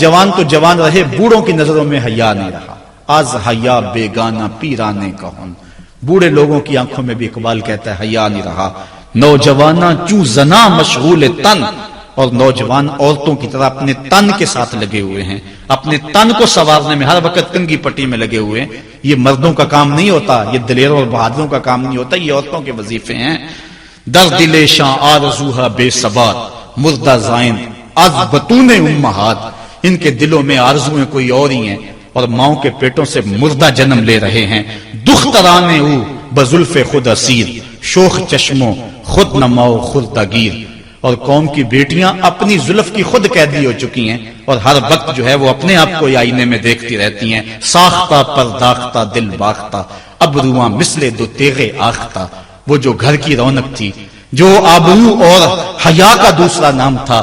جوان تو جوان رہے، بوڑھوں کی نظروں میں حیا نہیں رہا۔ از حیا بیگانہ پیرانے کہن، بوڑھے لوگوں کی آنکھوں میں بھی اقبال کہتا ہے حیا نہیں رہا۔ نوجوانہ چوں زنا مشغول تن، اور نوجوان عورتوں کی طرح اپنے تن کے ساتھ لگے ہوئے ہیں، اپنے تن کو سنوارنے میں ہر وقت کنگھی پٹی میں لگے ہوئے ہیں۔ یہ مردوں کا کام نہیں ہوتا، یہ دلیروں اور بہادروں کا کام نہیں ہوتا، یہ عورتوں کے وظیفے ہیں۔ در دل شاں آرزوہا بے ثبات، مردہ زائن از بطون امہات، ان کے دلوں میں آرزویں کوئی اور ہی ہیں اور ماؤں کے پیٹوں سے مردہ جنم لے رہے ہیں۔ دخترانے او بزلف خود اسیر، شوخ چشموں خود نماؤ خردہ گیر، اور قوم کی بیٹیاں اپنی زلف کی خود قیدی ہو چکی ہیں اور ہر وقت جو ہے وہ اپنے آپ کو آئینے میں دیکھتی رہتی ہیں۔ ساختہ پرداختہ دل باختہ، ابروان مثل دو تیغے آختہ، وہ جو گھر کی رونق تھی، جو آبرو اور حیا کا دوسرا نام تھا،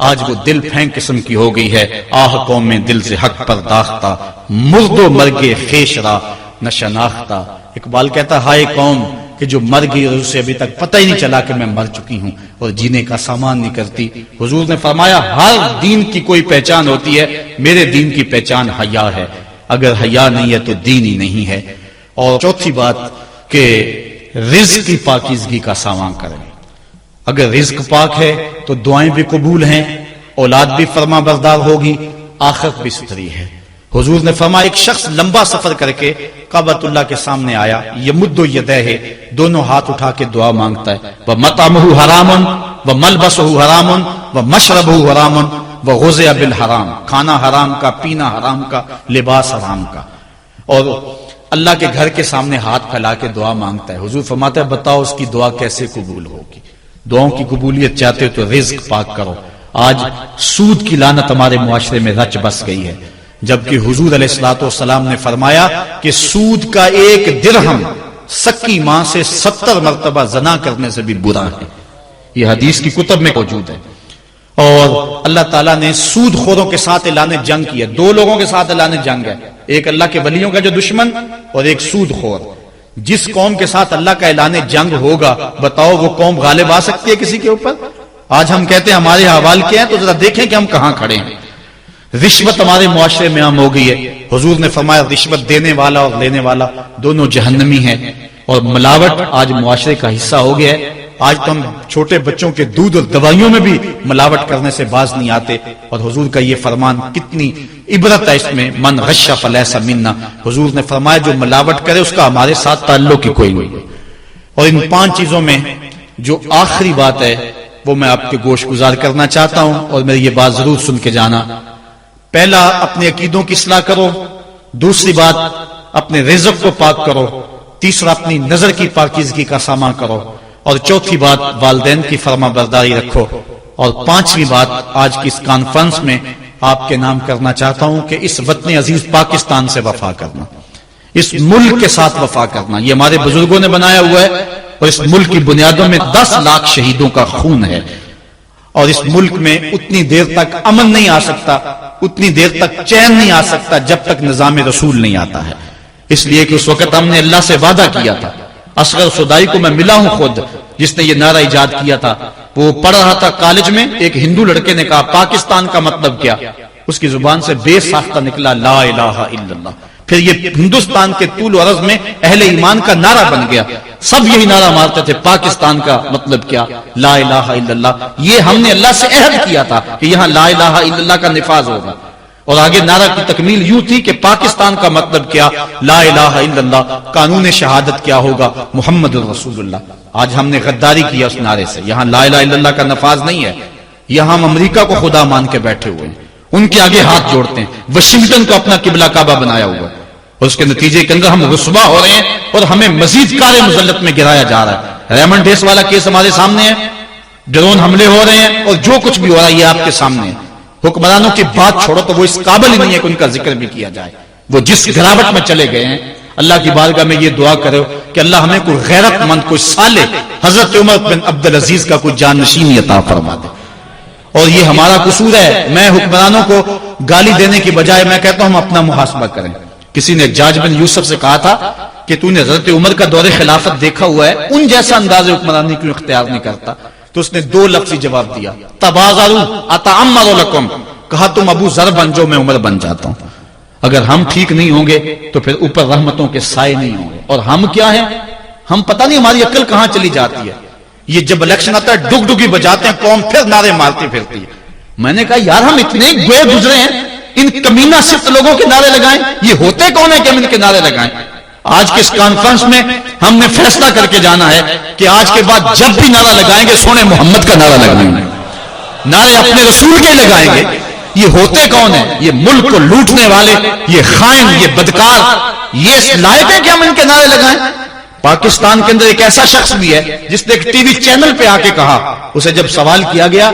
آج وہ دل پھینک قسم کی ہو گئی ہے۔ آہ قوم میں دل سے حق پرداختہ، مرد و مرگے خیش را نہ شناختہ۔ اقبال کہتا ہائے قوم کہ جو مر گئی اور اسے ابھی تک پتہ ہی نہیں چلا کہ میں مر چکی ہوں اور جینے کا سامان نہیں کرتی۔ حضور نے فرمایا ہر دین کی کوئی پہچان ہوتی ہے، میرے دین کی پہچان حیا ہے، اگر حیا نہیں ہے تو دین ہی نہیں ہے۔ اور چوتھی بات کہ رزق کی پاکیزگی کا سامان کریں۔ اگر رزق پاک ہے تو دعائیں بھی قبول ہیں، اولاد بھی فرما بردار ہوگی، آخرت بھی ستھری ہے۔ حضور نے فرمایا ایک شخص لمبا سفر کر کے کعبۃ اللہ کے سامنے آیا، یمد یدیہ، دونوں ہاتھ اٹھا کے دعا مانگتا ہے، وَمَطْعَمُهُ حَرَامٌ وَمَلْبَسُهُ حَرَامٌ وَمَشْرَبُهُ حَرَامٌ وَغُذِّيَ بِالْحَرَام، کھانا حرام کا، پینا حرام کا، لباس حرام کا، اور اللہ کے گھر کے سامنے ہاتھ پھیلا کے دعا مانگتا ہے۔ حضور فرماتا ہے بتاؤ اس کی دعا کیسے قبول ہوگی؟ دعاؤں کی قبولیت چاہتے ہو تو رزق پاک کرو۔ آج سود کی لعنت ہمارے معاشرے میں رچ بس گئی ہے، جبکہ حضور علیہ الصلوۃ والسلام نے فرمایا کہ سود کا 1 درہم سکی ماں سے 70 مرتبہ زنا کرنے سے بھی برا ہے۔ یہ حدیث کی کتب میں موجود ہے۔ اور اللہ تعالیٰ نے سود خوروں کے ساتھ اعلان جنگ کیا. دو لوگوں کے ساتھ اعلان جنگ ہے, ایک اللہ کے ولیوں کا جو دشمن اور ایک سود خور. جس قوم کے ساتھ اللہ کا اعلان جنگ ہوگا, بتاؤ وہ قوم غالب آ سکتی ہے کسی کے اوپر؟ آج ہم کہتے ہیں ہمارے حوال کیا ہیں, تو ذرا دیکھیں کہ ہم کہاں کھڑے ہیں. رشوت ہمارے معاشرے میں عام ہو گئی ہے. حضور نے فرمایا رشوت دینے والا اور لینے والا دونوں جہنمی ہیں. اور ملاوٹ آج معاشرے کا حصہ ہو گیا ہے. آج تو ہم چھوٹے بچوں کے دودھ اور دوائیوں میں بھی ملاوٹ کرنے سے باز نہیں آتے. اور حضور کا یہ فرمان کتنی عبرت ہے اس میں, من غش فلیس منا. حضور نے فرمایا جو ملاوٹ کرے اس کا ہمارے ساتھ تعلق ہی کوئی نہیں. اور ان 5 چیزوں میں جو آخری بات ہے وہ میں آپ کے گوش گزار کرنا چاہتا ہوں, اور میری یہ بات ضرور سن کے جانا. پہلا, اپنے عقیدوں کی اصلاح کرو. دوسری بات, اپنے رزق کو پاک کرو. تیسرا, اپنی نظر کی پاکیزگی کا سامان کرو. اور چوتھی بات, والدین کی فرما برداری رکھو. اور 5ویں بات آج کی اس کانفرنس میں آپ کے نام کرنا چاہتا ہوں کہ اس وطن عزیز پاکستان سے وفا کرنا, اس ملک کے ساتھ وفا کرنا. یہ ہمارے بزرگوں نے بنایا ہوا ہے, اور اس ملک کی بنیادوں میں 10 لاکھ شہیدوں کا خون ہے. اور اس ملک میں اتنی دیر تک امن نہیں آ سکتا, اتنی دیر تک چین نہیں آ سکتا جب تک نظام رسول نہیں آتا ہے. اس لیے کہ اس وقت ہم نے اللہ سے وعدہ کیا تھا. اصغر صدائی کو میں ملا ہوں خود, جس نے یہ نعرہ ایجاد کیا تھا. وہ پڑھ رہا تھا کالج میں, ایک ہندو لڑکے نے کہا پاکستان کا مطلب کیا؟ اس کی زبان سے بے ساختہ نکلا لا الہ الا اللہ. پھر یہ ہندوستان کے طول و عرض میں اہل ایمان کا نعرہ بن گیا. سب یہی نعرہ مارتے تھے, پاکستان کا مطلب کیا؟ لا الہ الا اللہ. یہ ہم نے اللہ سے عہد کیا تھا کہ یہاں لا الہ الا اللہ کا نفاذ ہوگا. اور آگے نعرہ کی تکمیل یوں تھی کہ پاکستان کا مطلب کیا؟ لا الہ الا اللہ. قانون شہادت کیا ہوگا؟ محمد رسول اللہ. آج ہم نے غداری کیا اس نعرے سے. یہاں لا الہ الا اللہ کا نفاذ نہیں ہے. یہاں ہم امریکہ کو خدا مان کے بیٹھے ہوئے ہیں, ان کے آگے ہاتھ جوڑتے ہیں. واشنگٹن کو اپنا قبلہ کعبہ بنایا ہوا ہے, اور اس کے نتیجے کے اندر ہم رسوا ہو رہے ہیں اور ہمیں مزید کار مذلت میں گرایا جا رہا ہے. ریمنڈ ڈیس والا کیس ہمارے سامنے ہے, ڈرون حملے ہو رہے ہیں, اور جو کچھ بھی ہو رہا ہے یہ آپ کے سامنے ہے. حکمرانوں کی بات چھوڑو تو وہ اس قابل ہی نہیں ہے کہ ان کا ذکر بھی کیا جائے. وہ جس گراوٹ میں چلے گئے ہیں, اللہ کی بارگاہ میں یہ دعا کرو کہ اللہ ہمیں کوئی غیرت مند, کوئی صالح حضرت عمر بن عبدالعزیز کا کوئی جانشین عطا فرما دے. اور یہ ہمارا قصور ہے. میں حکمرانوں کو گالی دینے کی بجائے میں کہتا ہوں ہم اپنا محاسبہ کریں. کسی نے جاج بن یوسف سے کہا تھا کہ تو نے حضرت عمر کا دور خلافت دیکھا ہوا ہے, ان جیسا انداز حکمرانی کیوں اختیار نہیں کرتا؟ تو اس نے 2 لفظی جواب دیا, تبازروا اتعمر لکم. کہا تم ابو ذر بن جاؤ, میں عمر بن جاتا ہوں. اگر ہم ٹھیک نہیں ہوں گے تو پھر اوپر رحمتوں کے سائے نہیں ہوں گے. اور ہم کیا ہیں؟ ہم پتہ نہیں ہماری عقل کہاں چلی جاتی ہے. یہ جب الیکشن آتا ہے ڈگ ڈگی بجاتے ہیں, قوم پھر نعرے مارتی پھرتی ہے. میں نے کہا یار ہم اتنے گوئے گزرے ہیں, ان کمینہ صرف لوگوں کے نعرے لگائیں. یہ ہوتے کون ہیں کہ ہم ان کے نعرے لگائیں؟ آج کے اس کانفرنس میں ہم نے فیصلہ کر کے جانا ہے کہ آج کے بعد جب بھی نعرہ لگائیں گے سونے محمد کا نعرہ لگائیں گے, نعرے اپنے رسول کے لگائیں گے. یہ ہوتے کون ہیں؟ یہ ملک کو لوٹنے والے, یہ خائن, یہ بدکار. یہ لائق ہے کہ ہم ان کے نعرے لگائیں؟ پاکستان کے اندر ایک ایسا شخص بھی ہے جس نے ایک ٹی وی چینل پہ آ کے کہا, اسے جب سوال کیا گیا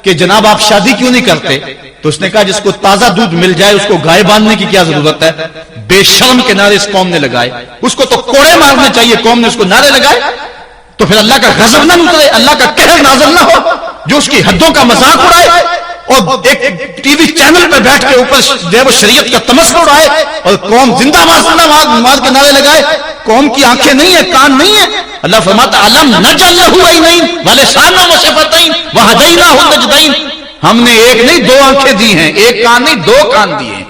کہ جناب آپ شادی کیوں نہیں کرتے, تو اس نے کہا جس کو تازہ دودھ مل جائے اس کو گائے باندھنے کی کیا ضرورت ہے. بے شرم کے نعرے اس قوم نے لگائے. اس کو تو کوڑے مارنے چاہیے, قوم نے اس کو نعرے لگائے. تو پھر اللہ کا غضب نہ اترے, اللہ کا قہر نازل نہ ہو جو اس کی حدوں کا مذاق اڑائے اور ایک ٹی وی چینل پہ بیٹھ کے اوپر جو ہے وہ شریعت کا تمسخر اڑائے اور قوم زندہ مار کے نعرے لگائے. قوم کی آنکھیں نہیں ہیں, کان نہیں ہیں. اللہ فرماتا علم نجعل لہ عینین ولسانا وشفتین وہدیناہ النجدین. ہم نے ایک نہیں 2 آنکھیں دی ہیں, ایک کان نہیں 2 کان دیے ہیں.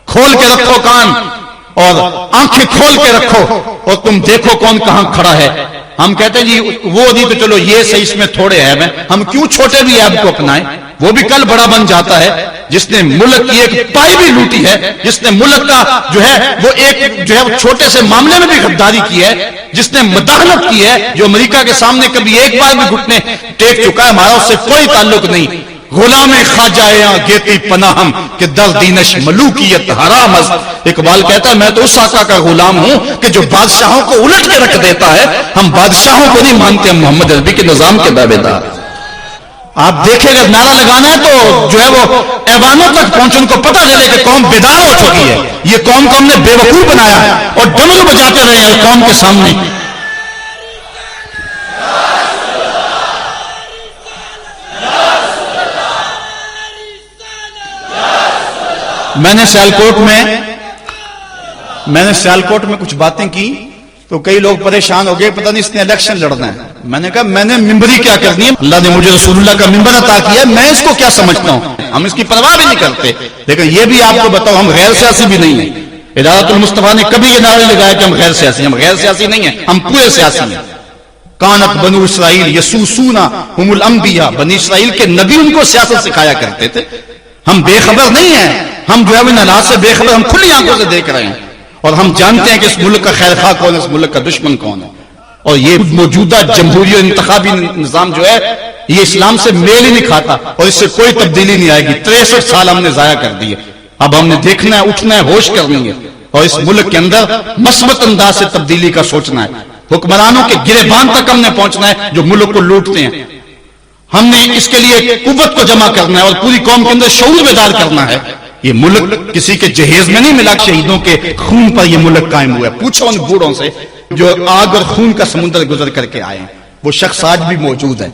کھول کے رکھو کان اور آنکھیں کھول کے رکھو اور تم دیکھو کون کہاں کھڑا ہے. ہم کہتے ہیں جی وہ نہیں تو چلو یہ صحیح, اس میں تھوڑے عیب ہیں, ہم کیوں چھوٹے بھی عیب کو اپنائیں؟ وہ بھی کل بڑا بن جاتا ہے. جس نے ملک کی ایک پائی بھی لوٹی ہے, جس نے ملک کا جو ہے وہ ایک جو ہے وہ چھوٹے سے معاملے میں بھی غداری کی ہے, جس نے مداخلت کی ہے, جو امریکہ کے سامنے کبھی ایک بار بھی گھٹنے ٹیک چکا ہے, ہمارا اس سے کوئی تعلق نہیں. غلام خواجہ گیتی پناہم کہ در دینش ملوکیت حرام است. اقبال کہتا ہے میں تو اس آقا کا غلام ہوں کہ جو بادشاہوں کو الٹ کے رکھ دیتا ہے. ہم بادشاہوں کو نہیں مانتے, ہم محمد عربی کے نظام کے دعوے دار. آپ دیکھیں اگر نعرہ لگانا ہے تو جو ہے وہ ایوانوں تک پہنچے, ان کو پتہ چلے کہ قوم بیدار ہو چکی ہے. یہ قوم کو ہم نے بے وقوف بنایا ہے اور ڈمرو بجاتے رہے ہیں قوم کے سامنے. میں نے سیالکوٹ میں کچھ باتیں کی تو کئی لوگ پریشان ہو گئے، پتہ نہیں اس نے الیکشن لڑنا ہے. میں نے کہا میں نے ممبری کیا کرنی ہے؟ اللہ نے مجھے رسول اللہ کا ممبر عطا کیا ہے، میں اس کو کیا سمجھتا ہوں؟ ہم اس کی پرواہ بھی نہیں کرتے. لیکن یہ بھی آپ کو بتاؤ، ہم غیر سیاسی بھی نہیں ہیں. ادارت المصطفیٰ نے کبھی یہ نعرہ لگایا کہ ہم غیر سیاسی ہیں. ہم غیر سیاسی نہیں ہیں، ہم پورے سیاسی ہیں. کانت بنو اسرائیل یسوسونا ہم الانبیاء، بنی اسرائیل کے نبی ان کو سیاست سکھایا کرتے تھے. ہم بے خبر نہیں ہیں، ہم جو ہے ان حالات سے بے خبر، ہم کھلی آنکھوں سے دیکھ رہے ہیں اور ہم جانتے ہیں کہ اس ملک کا خیر خواہ کون ہے، اس ملک کا دشمن کون ہے. اور یہ موجودہ جمہوری انتخابی نظام جو ہے یہ اسلام سے میل ہی نہیں کھاتا اور اس سے کوئی تبدیلی نہیں آئے گی. 63 سال ہم نے ضائع کر دیے. اب ہم نے دیکھنا ہے، اٹھنا ہے، ہوش کرنی ہے اور اس ملک کے اندر مثبت انداز سے تبدیلی کا سوچنا ہے. حکمرانوں کے گریبان تک ہم نے پہنچنا ہے جو ملک کو لوٹتے ہیں. ہم نے اس کے لیے قوت کو جمع کرنا ہے اور پوری قوم کے اندر شعور بیدار کرنا ہے. یہ ملک کسی کے جہیز میں نہیں ملا، شہیدوں کے خون پر یہ ملک قائم ہوا ہے. پوچھو ان بوڑھوں سے جو آگ اور خون کا سمندر گزر کر کے آئے ہیں. وہ شخص آج بھی موجود ہے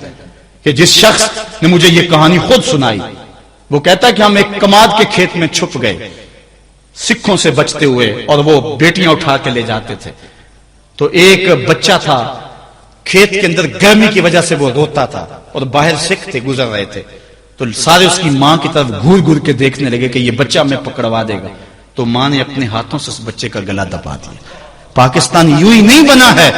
کہ جس شخص نے مجھے یہ کہانی خود سنائی. وہ کہتا ہے کہ ہم ایک کماد کے کھیت میں چھپ گئے سکھوں سے بچتے ہوئے اور وہ بیٹیاں اٹھا کے لے جاتے تھے. تو ایک بچہ تھا، کھیت کے اندر گرمی کی وجہ سے وہ روتا تھا اور باہر سکھ تھے گزر رہے تھے. تو سارے اس کی ماں کی طرف گھور گھور کے دیکھنے لگے کہ یہ بچہ ہمیں پکڑوا دے گا. تو ماں نے اپنے ہاتھوں سے اس بچے کا گلا دبا دیا. پاکستان یوں ہی نہیں بنا ہے،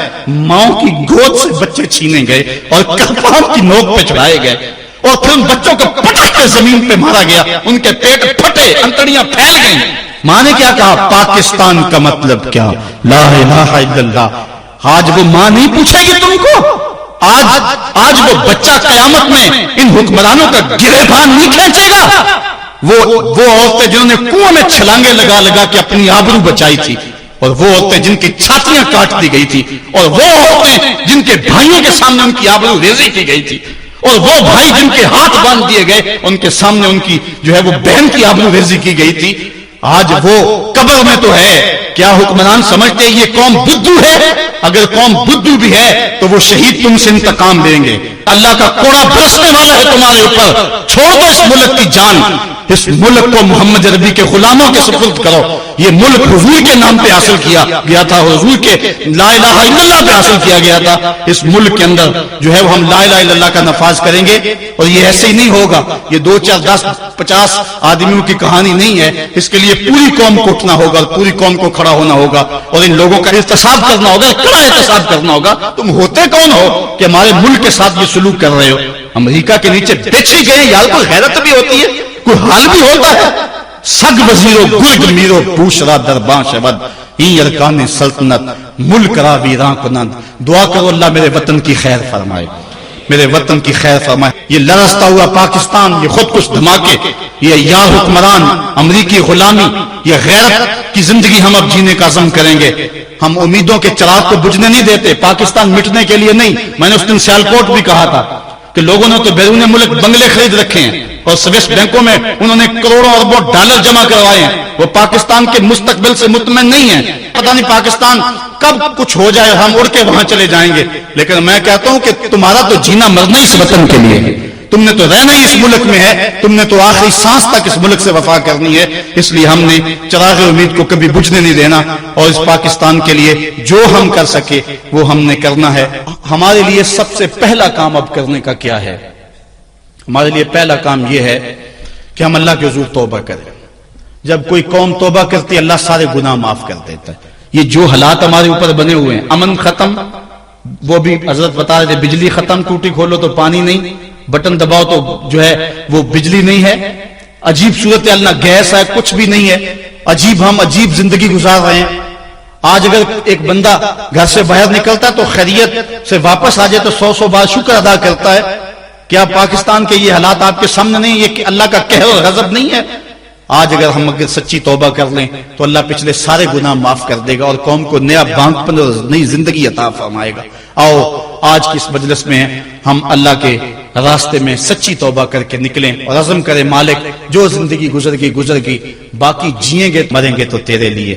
ماؤں کی گود سے بچے چھینے گئے اور کرپاؤں کی نوک پہ چڑھائے گئے اور پھر ان بچوں کو پٹک کے زمین پہ مارا گیا. ان کے پیٹ پھٹے، انتڑیاں پھیل گئیں. ماں نے کیا کہا؟ پاکستان کا مطلب کیا؟ لا الہ الا اللہ. آج وہ ماں نہیں پوچھے گی تم کو. آج وہ بچہ قیامت میں ان حکمرانوں کا گریبان نہیں کھینچے گا. وہ عورتیں جنہوں نے کنویں میں چھلانگے لگا لگا کے اپنی آبرو بچائی تھی، اور وہ عورتیں جن کی چھاتیاں کاٹ دی گئی تھی، اور وہ عورتیں جن کے بھائیوں کے سامنے ان کی آبرو ریزی کی گئی تھی، اور وہ بھائی جن کے ہاتھ باندھ دیے گئے ان کے سامنے ان کی جو ہے وہ بہن کی آبرو ریزی کی گئی تھی. آج وہ قبر میں تو ہے. کیا حکمران سمجھتے یہ قوم بدھو ہے؟ اگر قوم بدھو بھی ہے تو وہ شہید تم سے انتقام لیں گے. اللہ کا کوڑا برسنے والا ہے تمہارے اوپر. چھوڑ دو اس ملک کی جان. اس ملک کو محمد عربی کے غلاموں کے سپرد کرو. یہ ملک حضور کے نام پہ حاصل کیا گیا تھا، حضور کے لا الہ الا اللہ پہ حاصل کیا گیا تھا. اس ملک کے اندر جو ہے وہ ہم لا الہ الا اللہ کا نفاذ کریں گے. اور یہ ایسے ہی نہیں ہوگا، یہ 2 4 10 50 آدمیوں کی کہانی نہیں ہے. اس کے لیے پوری قوم کو اٹھنا ہوگا، پوری قوم کو کھڑا ہونا ہوگا اور ان لوگوں کا احتساب کرنا ہوگا. کیا احتساب کرنا ہوگا؟ تم ہوتے کون ہو کہ ہمارے ملک کے ساتھ یہ سلوک کر رہے ہو؟ امریکہ کے نیچے بچ ہی گئے. یار کوئی غیرت بھی ہوتی ہے، کوئی حال بھی ہوتا ہے. سگ وزیرو گرگ میرو پوشرا درباں شبد ہی ارکان سلطنت ملک را ویراں کنند. دعا کرو اللہ میرے وطن کی خیر فرمائے، میرے وطن کی خیر فرمائے. یہ لرزتا ہوا پاکستان، یہ خود کچھ دھماکے، یہ یا حکمران، امریکی غلامی، یہ غیرت کی زندگی ہم اب جینے کا عزم کریں گے. ہم امیدوں کے چراغ کو بجھنے نہیں دیتے. پاکستان مٹنے کے لیے نہیں. میں نے اس دن سیالکوٹ بھی کہا تھا کہ لوگوں نے تو بیرون ملک بنگلے خرید رکھے ہیں اور سویس بینکوں میں انہوں نے کروڑوں اربوں ڈالر جمع کروائے ہیں. وہ پاکستان کے مستقبل سے مطمئن نہیں ہیں. پتہ نہیں پاکستان کب کچھ ہو جائے، ہم اڑ کے وہاں چلے جائیں گے. لیکن میں کہتا ہوں کہ تمہارا تو جینا مرنا اس وطن کے لیے ہے. تم نے تو رہنا ہی اس ملک میں ہے. تم نے تو آخری سانس تک اس ملک سے وفا کرنی ہے. اس لیے ہم نے چراغ امید کو کبھی بجھنے نہیں دینا اور اس پاکستان کے لیے جو ہم کر سکے وہ ہم نے کرنا ہے. ہمارے لیے سب سے پہلا کام اب کرنے کا کیا ہے؟ ہمارے لیے پہلا کام یہ ہے کہ ہم اللہ کے حضور توبہ کریں. جب کوئی قوم توبہ کرتی اللہ سارے گناہ معاف کر دیتا ہے. یہ جو حالات ہمارے اوپر بنے ہوئے ہیں، امن ختم، وہ بھی حضرت بتا رہے تھے بجلی ختم، ٹوٹی کھولو تو پانی نہیں، بٹن دباؤ تو جو ہے وہ بجلی نہیں ہے. عجیب صورت اللہ، گیس ہے، کچھ بھی نہیں ہے. ہم عجیب زندگی گزار رہے ہیں. آج اگر ایک بندہ گھر سے باہر نکلتا ہے تو خیریت سے واپس آ جائے تو 100 بار شکر ادا کرتا ہے. کیا پاکستان کے یہ حالات آپ کے سامنے نہیں؟ یہ کہ اللہ کا قہر اور غضب نہیں ہے؟ آج اگر ہم سچی توبہ کر لیں تو اللہ پچھلے سارے گناہ معاف کر دے گا اور قوم کو نیا بانک پن اور نئی زندگی عطا فرمائے گا. آؤ آج کی اس مجلس میں ہم اللہ کے راستے میں سچی توبہ کر کے نکلیں اور عزم کریں مالک جو زندگی گزر گئی، باقی جیئیں گے مریں گے تو تیرے لیے.